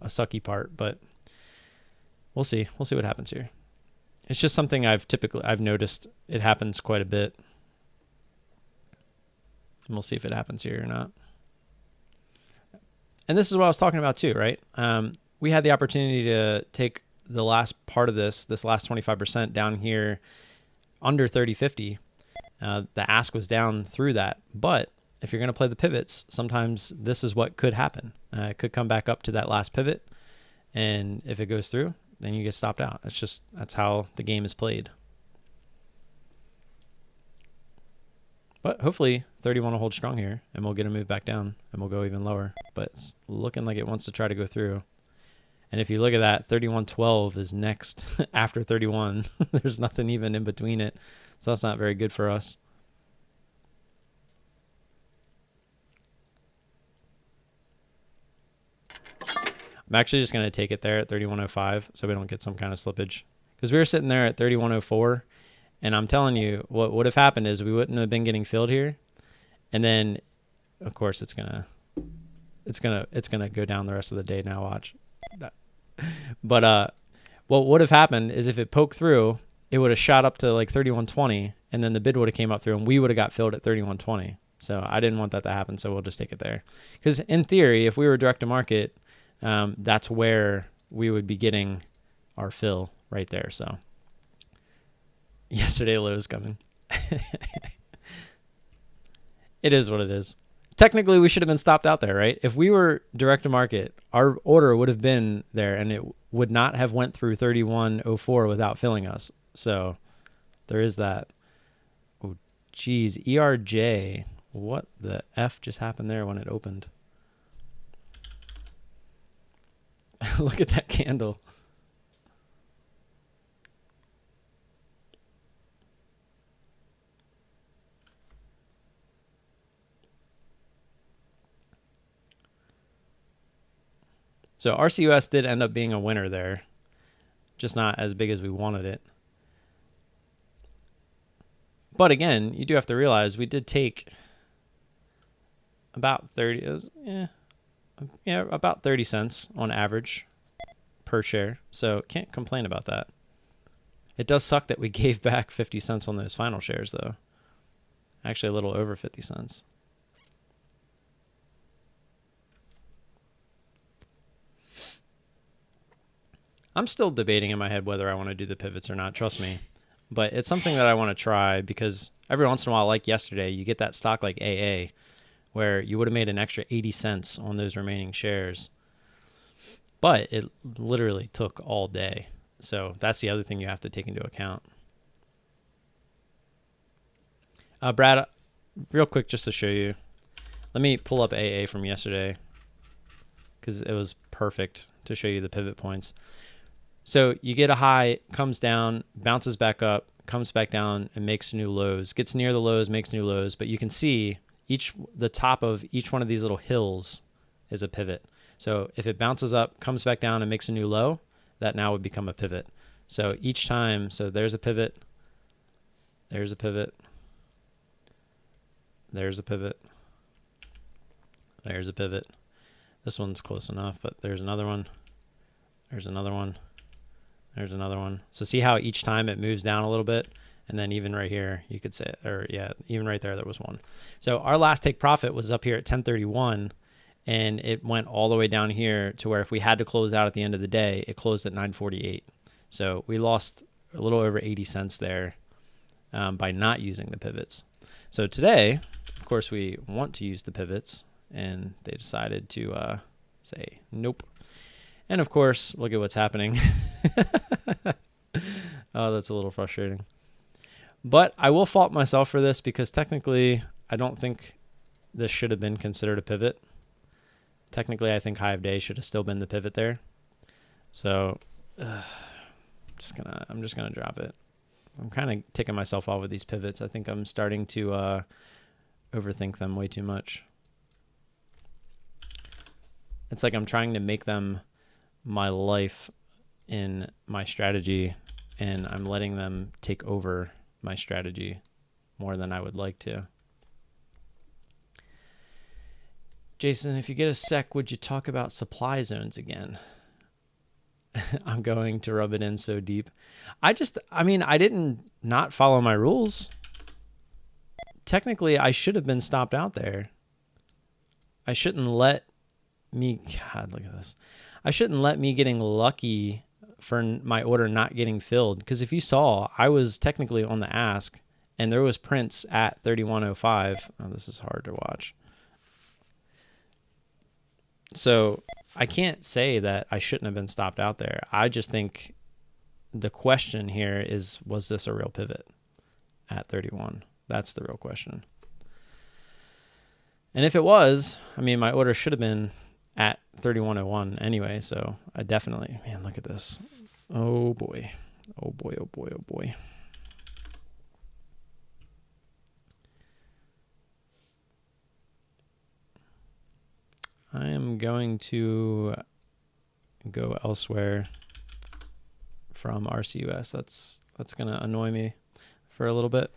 a sucky part, but we'll see. We'll see what happens here. It's just something I've noticed it happens quite a bit. And we'll see if it happens here or not. And this is what I was talking about too, right? We had the opportunity to take the last part of this last 25% down here under 30.50. The ask was down through that. But if you're going to play the pivots, sometimes this is what could happen. It could come back up to that last pivot. And if it goes through, then you get stopped out. That's how the game is played. But hopefully 31 will hold strong here and we'll get a move back down and we'll go even lower. But it's looking like it wants to try to go through. And if you look at that, 31.12 is next after 31. There's nothing even in between it. So that's not very good for us. I'm actually just going to take it there at 31.05 so we don't get some kind of slippage. Because we were sitting there at 31.04. And I'm telling you, what would have happened is we wouldn't have been getting filled here. And then, of course, it's gonna go down the rest of the day now, watch. But what would have happened is if it poked through, it would have shot up to like 31.20, and then the bid would have came up through, and we would have got filled at 31.20. So I didn't want that to happen, so we'll just take it there. Because in theory, if we were direct to market, that's where we would be getting our fill right there. So yesterday low is coming. It is what it is. Technically, we should have been stopped out there, right? If we were direct to market, our order would have been there, and it would not have went through 31.04 without filling us. So there is that. Oh, geez. ERJ. What the F just happened there when it opened? Look at that candle. So RCUS did end up being a winner there, just not as big as we wanted it. But again, you do have to realize we did take about 30, about 30 cents on average per share. So can't complain about that. It does suck that we gave back 50 cents on those final shares though. Actually a little over 50 cents. I'm still debating in my head whether I want to do the pivots or not, trust me. But it's something that I want to try because every once in a while, like yesterday, you get that stock like AA where you would have made an extra 80 cents on those remaining shares. But it literally took all day. So that's the other thing you have to take into account. Brad, real quick, just to show you, let me pull up AA from yesterday because it was perfect to show you the pivot points. So you get a high, comes down, bounces back up, comes back down, and makes new lows. Gets near the lows, makes new lows. But you can see the top of each one of these little hills is a pivot. So if it bounces up, comes back down, and makes a new low, that now would become a pivot. So each time, so there's a pivot, there's a pivot, there's a pivot, there's a pivot. This one's close enough, but there's another one. There's another one. There's another one. So see how each time it moves down a little bit, and then even right here, you could say, or yeah, even right there was one. So our last take profit was up here at 1031, and it went all the way down here to where if we had to close out at the end of the day, it closed at 948. So we lost a little over 80 cents there by not using the pivots. So today, of course, we want to use the pivots, and they decided to say nope. And of course, look at what's happening. Oh, that's a little frustrating. But I will fault myself for this because technically, I don't think this should have been considered a pivot. Technically, I think high of day should have still been the pivot there. So I'm just gonna drop it. I'm kind of ticking myself off with these pivots. I think I'm starting to overthink them way too much. It's like I'm trying to make them my life in my strategy, and I'm letting them take over my strategy more than I would like to. Jason, if you get a sec, would you talk about supply zones again? I'm going to rub it in so deep. I didn't not follow my rules. Technically, I should have been stopped out there. I shouldn't let me, God, look at this. I shouldn't let me getting lucky for my order not getting filled. Because if you saw, I was technically on the ask, and there was prints at 3105. Oh, this is hard to watch. So I can't say that I shouldn't have been stopped out there. I just think the question here is, was this a real pivot at 31? That's the real question. And if it was, I mean, my order should have been at 3101 anyway, so I definitely, man, look at this. Oh boy. Oh boy, oh boy, oh boy. I am going to go elsewhere from RCUS. That's going to annoy me for a little bit.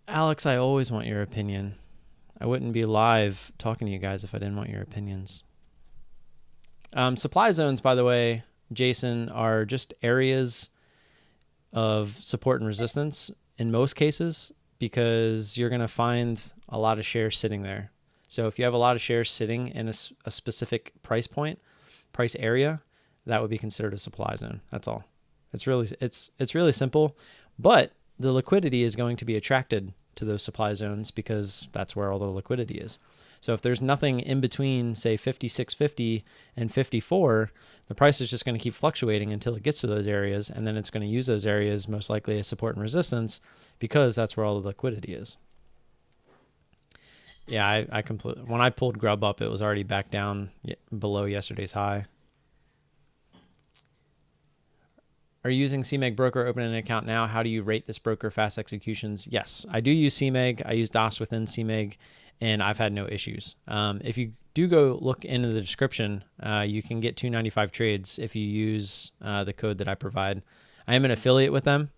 Alex, I always want your opinion. I wouldn't be live talking to you guys if I didn't want your opinions. Supply zones, by the way, Jason, are just areas of support and resistance in most cases, because you're going to find a lot of shares sitting there. So if you have a lot of shares sitting in a specific price area, that would be considered a supply zone. That's all. It's really simple, but the liquidity is going to be attracted to those supply zones because that's where all the liquidity is. So if there's nothing in between, say 56.50 and 54, the price is just going to keep fluctuating until it gets to those areas, and then it's going to use those areas most likely as support and resistance because that's where all the liquidity is. Yeah, I completely, when I pulled Grub up, it was already back down below yesterday's high. Are you using CMEG broker, opening an account now? How do you rate this broker, fast executions? Yes, I do use CMEG. I use DOS within CMEG, and I've had no issues. If you do go look into the description, you can get 295 trades if you use the code that I provide. I am an affiliate with them,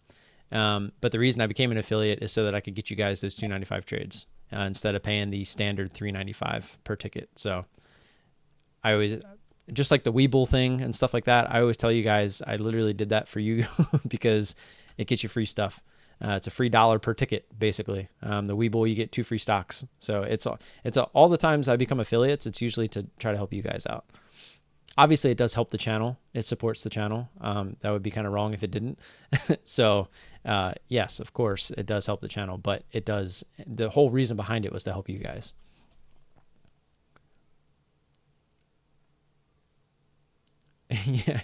but the reason I became an affiliate is so that I could get you guys those 295 trades instead of paying the standard 395 per ticket. So I always, just like the Webull thing and stuff like that, I always tell you guys I literally did that for you because it gets you free stuff. It's a free $1 per ticket, basically. The Webull, you get 2 free stocks. So all the times I become affiliates, it's usually to try to help you guys out. Obviously, it does help the channel. It supports the channel. That would be kind of wrong if it didn't. So yes, of course, it does help the channel, but it does. The whole reason behind it was to help you guys. Yeah,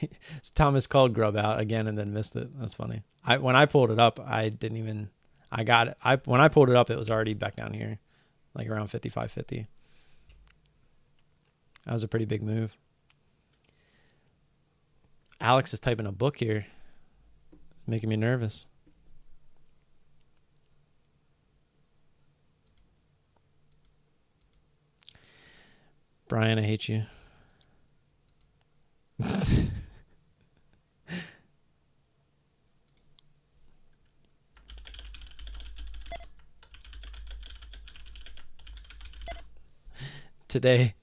Thomas called grub out again and then missed it. That's funny. When I pulled it up, I didn't even. I got it. When I pulled it up, it was already back down here, like around 55.50. That was a pretty big move. Alex is typing a book here, making me nervous. Brian, I hate you. Today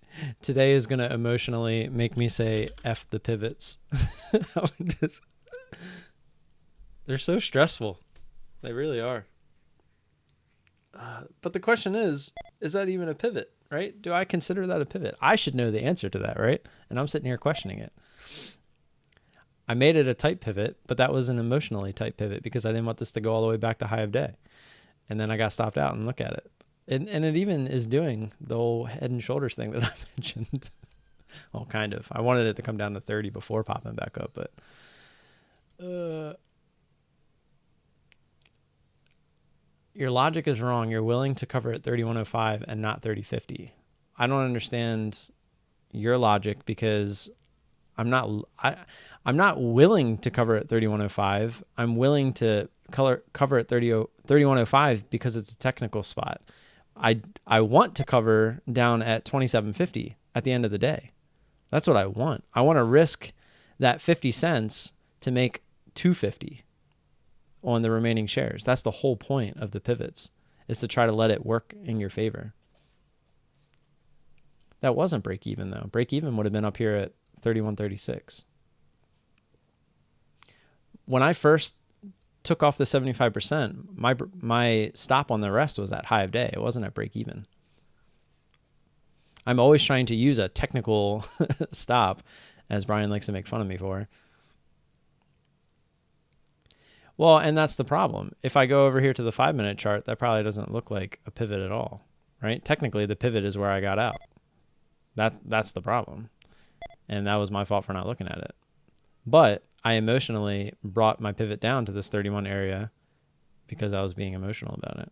is going to emotionally make me say F the pivots. They're so stressful. They really are. But the question is that even a pivot, right? Do I consider that a pivot? I should know the answer to that, right? And I'm sitting here questioning it. I made it a tight pivot, but that was an emotionally tight pivot because I didn't want this to go all the way back to high of day. And then I got stopped out and look at it. And it even is doing the whole head and shoulders thing that I mentioned. Well, kind of. I wanted it to come down to 30 before popping back up, but your logic is wrong. You're willing to cover at 3105 and not 3050. I don't understand your logic because I'm not willing to cover at 3105. I'm willing to cover at 3105 because it's a technical spot. I want to cover down at 2750 at the end of the day. That's what I want. I want to risk that 50 cents to make 250 on the remaining shares. That's the whole point of the pivots, is to try to let it work in your favor. That wasn't break even though. Break even would have been up here at 31.36. When I first took off the 75%, my stop on the rest was at high of day. It wasn't at break even. I'm always trying to use a technical stop, as Brian likes to make fun of me for. Well, and that's the problem. If I go over here to the 5-minute chart, that probably doesn't look like a pivot at all, right? Technically, the pivot is where I got out. That's the problem. And that was my fault for not looking at it. But I emotionally brought my pivot down to this 31 area because I was being emotional about it,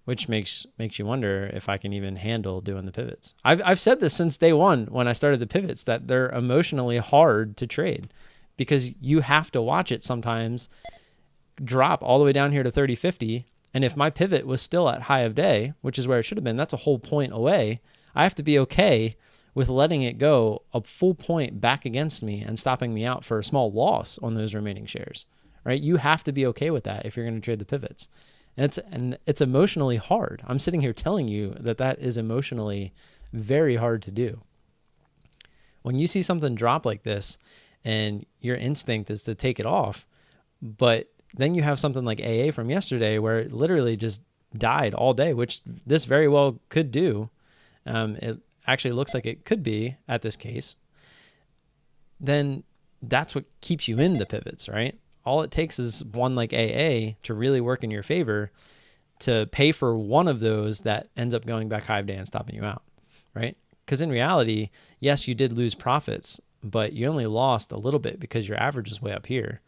which makes you wonder if I can even handle doing the pivots. I've said this since day one when I started the pivots, that they're emotionally hard to trade because you have to watch it sometimes drop all the way down here to 30.50. And if my pivot was still at high of day, which is where it should have been, that's a whole point away. I have to be okay with letting it go a full point back against me and stopping me out for a small loss on those remaining shares, right? You have to be okay with that if you're going to trade the pivots. And it's emotionally hard. I'm sitting here telling you that is emotionally very hard to do. When you see something drop like this and your instinct is to take it off, but then you have something like AA from yesterday where it literally just died all day, which this very well could do. It actually looks like it could be at this case. Then that's what keeps you in the pivots, right? All it takes is one like AA to really work in your favor to pay for one of those that ends up going back high of day and stopping you out, right? Because in reality, yes, you did lose profits, but you only lost a little bit because your average is way up here,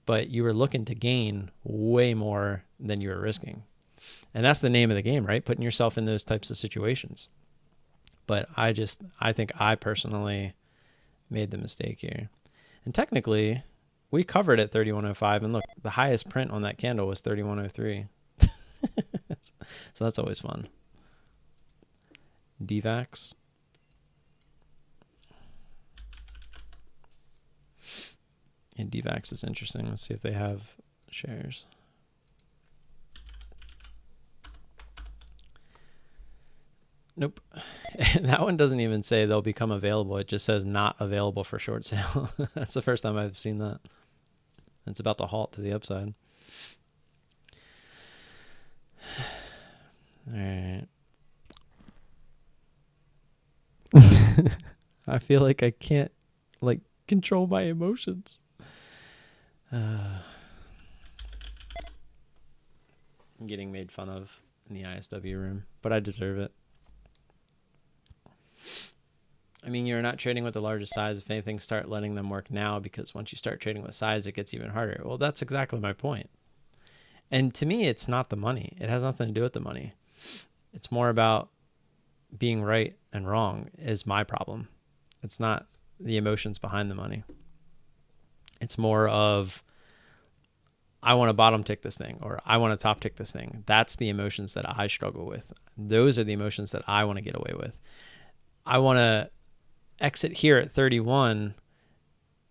but you were looking to gain way more than you were risking. And that's the name of the game, right? Putting yourself in those types of situations. But I think I personally made the mistake here. And technically, we covered at 3105, and look, the highest print on that candle was 3103. So that's always fun. DVAX. And DVAX is interesting. Let's see if they have shares. Nope. That one doesn't even say they'll become available. It just says not available for short sale. That's the first time I've seen that. It's about to halt to the upside. All right. I feel like I can't control my emotions. I'm getting made fun of in the ISW room, but I deserve it. I mean, you're not trading with the largest size. If anything, start letting them work now, because once you start trading with size, it gets even harder. Well, that's exactly my point. And to me, it's not the money. It has nothing to do with the money. It's more about being right and wrong is my problem. It's not the emotions behind the money. It's more of, I want to bottom tick this thing, or I want to top tick this thing. That's the emotions that I struggle with. Those are the emotions that I want to get away with. I want to exit here at 31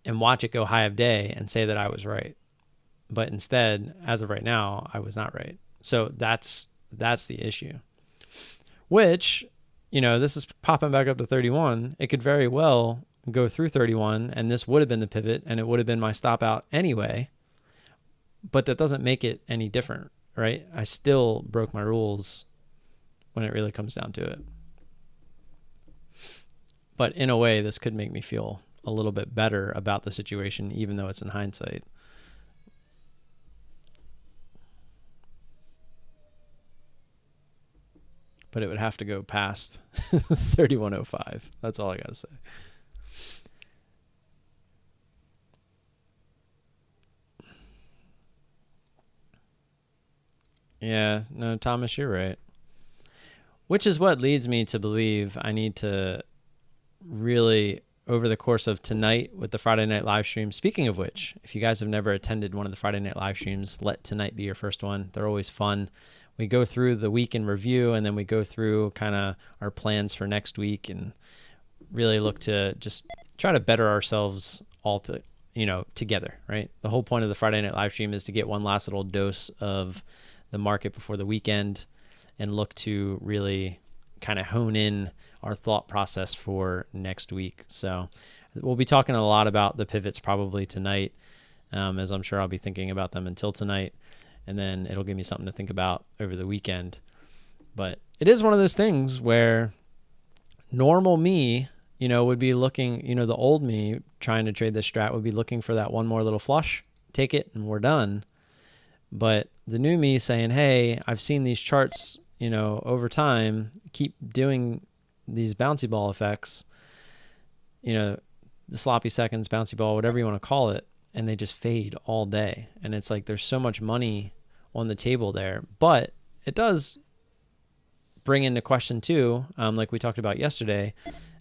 and watch it go high of day and say that I was right. But instead, as of right now, I was not right. So that's the issue. Which, this is popping back up to 31. It could very well go through 31, and this would have been the pivot, and it would have been my stop out anyway. But that doesn't make it any different, right? I still broke my rules when it really comes down to it. But in a way, this could make me feel a little bit better about the situation, even though it's in hindsight. But it would have to go past 3105. That's all I got to say. Yeah, no, Thomas, you're right. Which is what leads me to believe I need to really, over the course of tonight with the Friday night live stream. Speaking of which, if you guys have never attended one of the Friday night live streams, let tonight be your first one. They're always fun. We go through the week in review, and then we go through kind of our plans for next week, and really look to just try to better ourselves all together, right? The whole point of the Friday night live stream is to get one last little dose of the market before the weekend and look to really kind of hone in our thought process for next week. So we'll be talking a lot about the pivots probably tonight, as I'm sure I'll be thinking about them until tonight. And then it'll give me something to think about over the weekend. But it is one of those things where normal me, would be looking, the old me trying to trade this strat would be looking for that one more little flush, take it, and we're done. But the new me saying, hey, I've seen these charts, over time, keep doing these bouncy ball effects, the sloppy seconds, bouncy ball, whatever you want to call it, and they just fade all day. And it's like there's so much money on the table there. But it does bring into question too, like we talked about yesterday,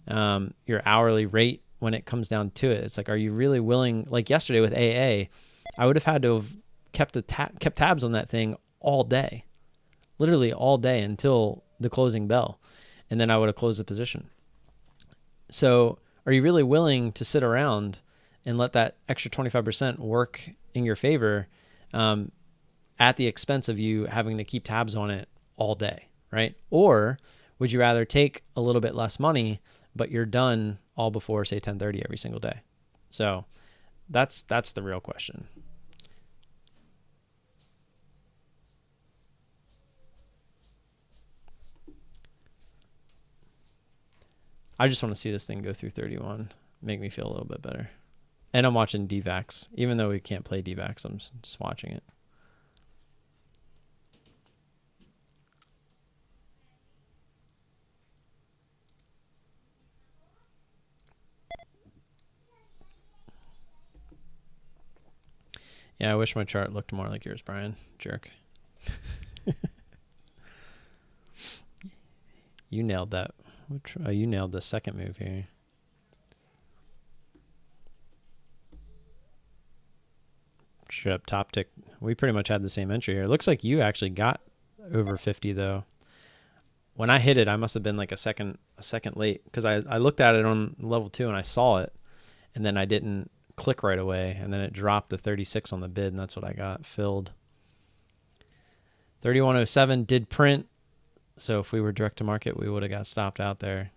your hourly rate when it comes down to it. It's like, are you really willing, like yesterday with AA, I would have had to have kept tabs on that thing all day, literally all day until the closing bell. And then I would have closed the position. So are you really willing to sit around and let that extra 25% work in your favor at the expense of you having to keep tabs on it all day, right? Or would you rather take a little bit less money, but you're done all before, say, 10:30 every single day? So that's the real question. I just want to see this thing go through 31, make me feel a little bit better. And I'm watching DVAX. Even though we can't play DVAX, I'm just watching it. Yeah, I wish my chart looked more like yours, Brian. Jerk. You nailed that. You nailed the second move here. Straight up top tick. We pretty much had the same entry here. It looks like you actually got over 50 though. When I hit it, I must have been like a second late, because I looked at it on level 2 and I saw it, and then I didn't click right away, and then it dropped to 36 on the bid, and that's what I got filled. 3107 did print, so if we were direct to market, we would have got stopped out there.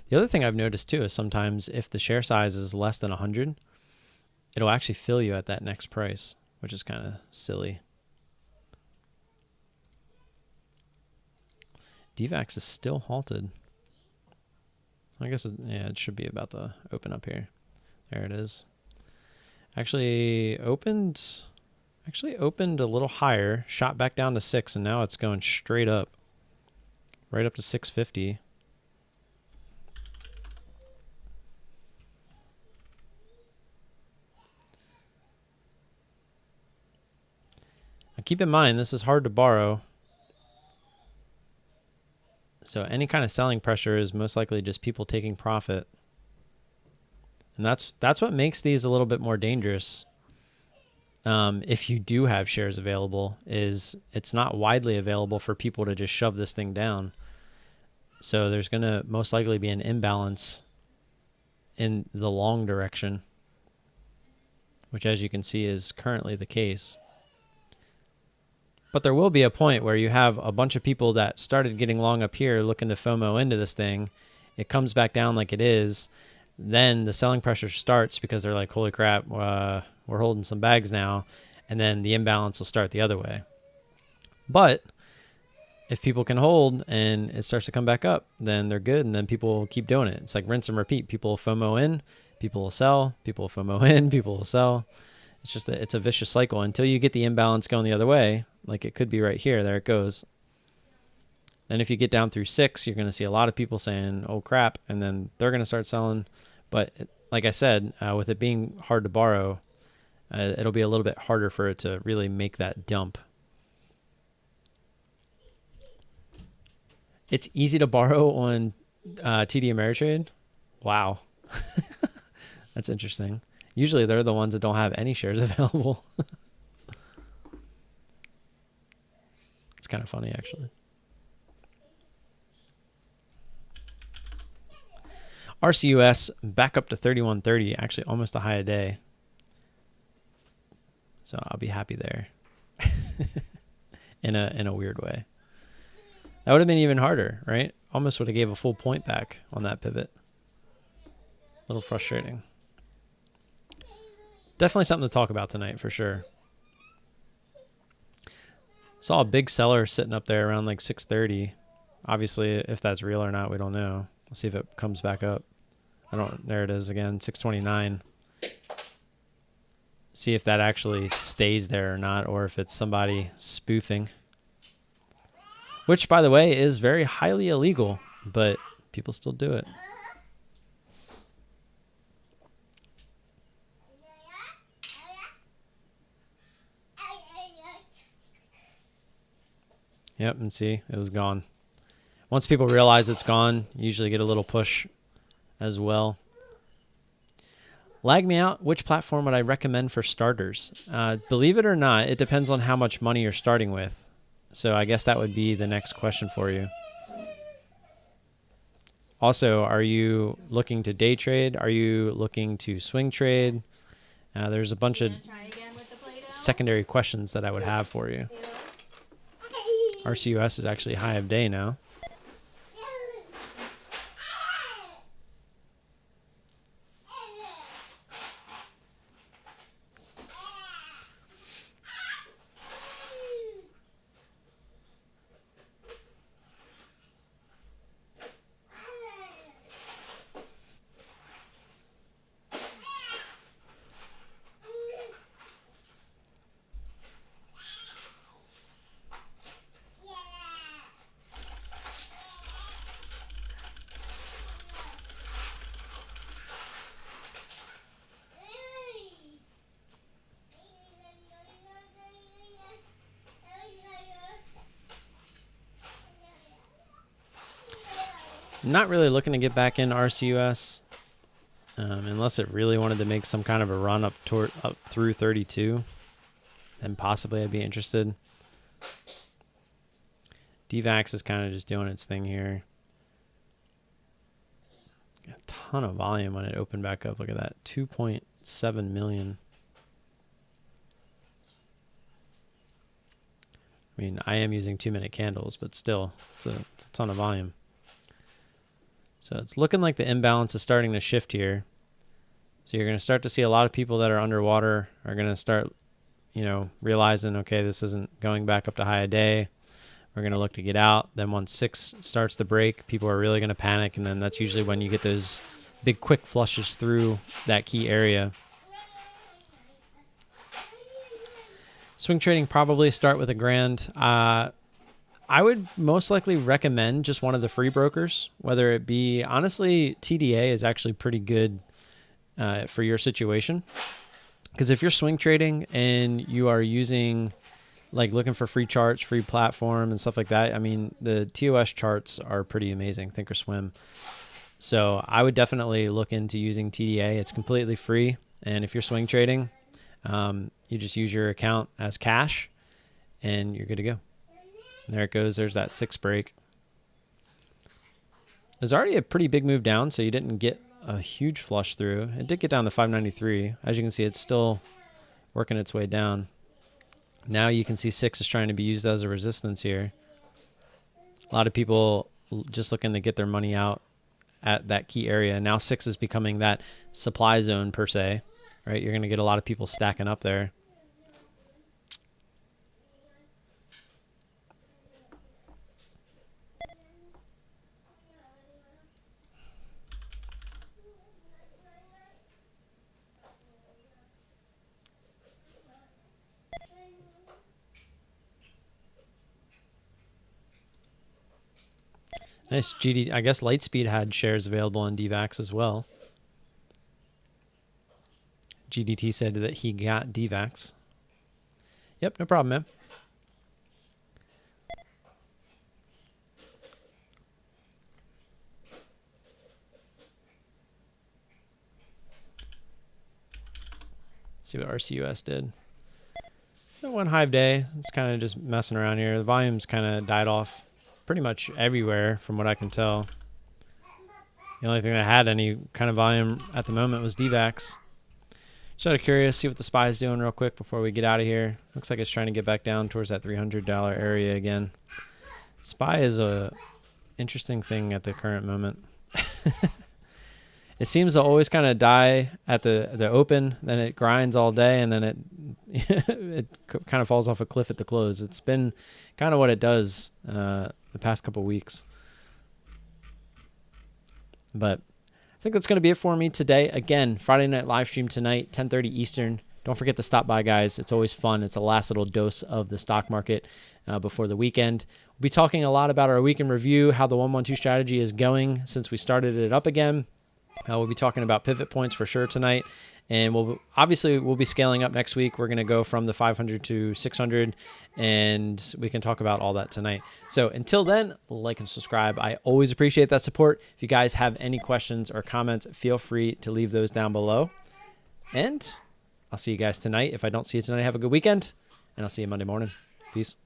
The other thing I've noticed too is sometimes if the share size is less than 100, it'll actually fill you at that next price, which is kind of silly. DVAX is still halted. I guess it should be about to open up here. There it is. Actually opened a little higher, shot back down to 6, and now it's going straight up. right up to 650. Now keep in mind, this is hard to borrow. So any kind of selling pressure is most likely just people taking profit. And that's what makes these a little bit more dangerous. If you do have shares available, is it's not widely available for people to just shove this thing down. So there's going to most likely be an imbalance in the long direction, which as you can see is currently the case. But there will be a point where you have a bunch of people that started getting long up here looking to FOMO into this thing. It comes back down like it is. Then the selling pressure starts because they're like, holy crap, we're holding some bags now. And then the imbalance will start the other way. But if people can hold and it starts to come back up, then they're good. And then people will keep doing it. It's like rinse and repeat. People will FOMO in, people will sell, people will FOMO in, people will sell. It's just it's a vicious cycle until you get the imbalance going the other way. Like it could be right here. There it goes. Then if you get down through 6, you're going to see a lot of people saying, oh crap. And then they're going to start selling. But like I said, with it being hard to borrow, it'll be a little bit harder for it to really make that dump. It's easy to borrow on TD Ameritrade. Wow. That's interesting. Usually they're the ones that don't have any shares available. It's kind of funny, actually. RCUS back up to 31.30, actually almost the high of day. So I'll be happy there. in a weird way. That would have been even harder, right? Almost would have gave a full point back on that pivot. A little frustrating. Definitely something to talk about tonight for sure. Saw a big seller sitting up there around like 630. Obviously, if that's real or not, we don't know. We'll see if it comes back up. There it is again, 629. See if that actually stays there or not, or if it's somebody spoofing. Which, by the way, is very highly illegal, but people still do it. Yep, and see, it was gone. Once people realize it's gone, you usually get a little push as well. Lag me out. Which platform would I recommend for starters? Believe it or not, it depends on how much money you're starting with. So I guess that would be the next question for you. Also, are you looking to day trade? Are you looking to swing trade? There's a bunch of secondary questions that I would have for you. RCUS is actually high of day now. I'm not really looking to get back in RCUS unless it really wanted to make some kind of a run up through 32. Then possibly I'd be interested. DVAX is kind of just doing its thing here. A ton of volume when it opened back up. Look at that, 2.7 million. I mean, I am using 2-minute candles, but still, it's a ton of volume. So it's looking like the imbalance is starting to shift here. So you're going to start to see a lot of people that are underwater are going to start, realizing, okay, this isn't going back up to high a day. We're going to look to get out. Then once 6 starts to break, people are really going to panic. And then that's usually when you get those big quick flushes through that key area. Swing trading, probably start with a grand. I would most likely recommend just one of the free brokers, whether it be, honestly, TDA is actually pretty good for your situation. Because if you're swing trading and you are using, like, looking for free charts, free platform and stuff like that, I mean, the TOS charts are pretty amazing, Thinkorswim. So I would definitely look into using TDA. It's completely free. And if you're swing trading, you just use your account as cash and you're good to go. And there it goes. There's that 6 break. There's already a pretty big move down, so you didn't get a huge flush through. It did get down to 593. As you can see, it's still working its way down. Now you can see 6 is trying to be used as a resistance here. A lot of people just looking to get their money out at that key area. Now 6 is becoming that supply zone per se, right? You're going to get a lot of people stacking up there. Nice. GD. I guess Lightspeed had shares available on DVAX as well. GDT said that he got DVAX. Yep, no problem, man. See what RCUS did. One hive day. It's kind of just messing around here. The volume's kind of died off pretty much everywhere from what I can tell. The only thing that had any kind of volume at the moment was DVAX. Just out of curious, see what the SPY is doing real quick before we get out of here. Looks like it's trying to get back down towards that $300 area again. SPY is a interesting thing at the current moment. It seems to always kind of die at the open, then it grinds all day, and then it kind of falls off a cliff at the close. It's been kind of what it does the past couple weeks. But I think that's going to be it for me today. Again, Friday night live stream tonight, 10:30 Eastern. Don't forget to stop by, guys. It's always fun. It's a last little dose of the stock market before the weekend. We'll be talking a lot about our weekend review, how the 112 strategy is going since we started it up again. We'll be talking about pivot points for sure tonight. And we'll be scaling up next week. We're going to go from the 500 to 600, and we can talk about all that tonight. So until then, like and subscribe. I always appreciate that support. If you guys have any questions or comments, feel free to leave those down below. And I'll see you guys tonight. If I don't see you tonight, have a good weekend, and I'll see you Monday morning. Peace.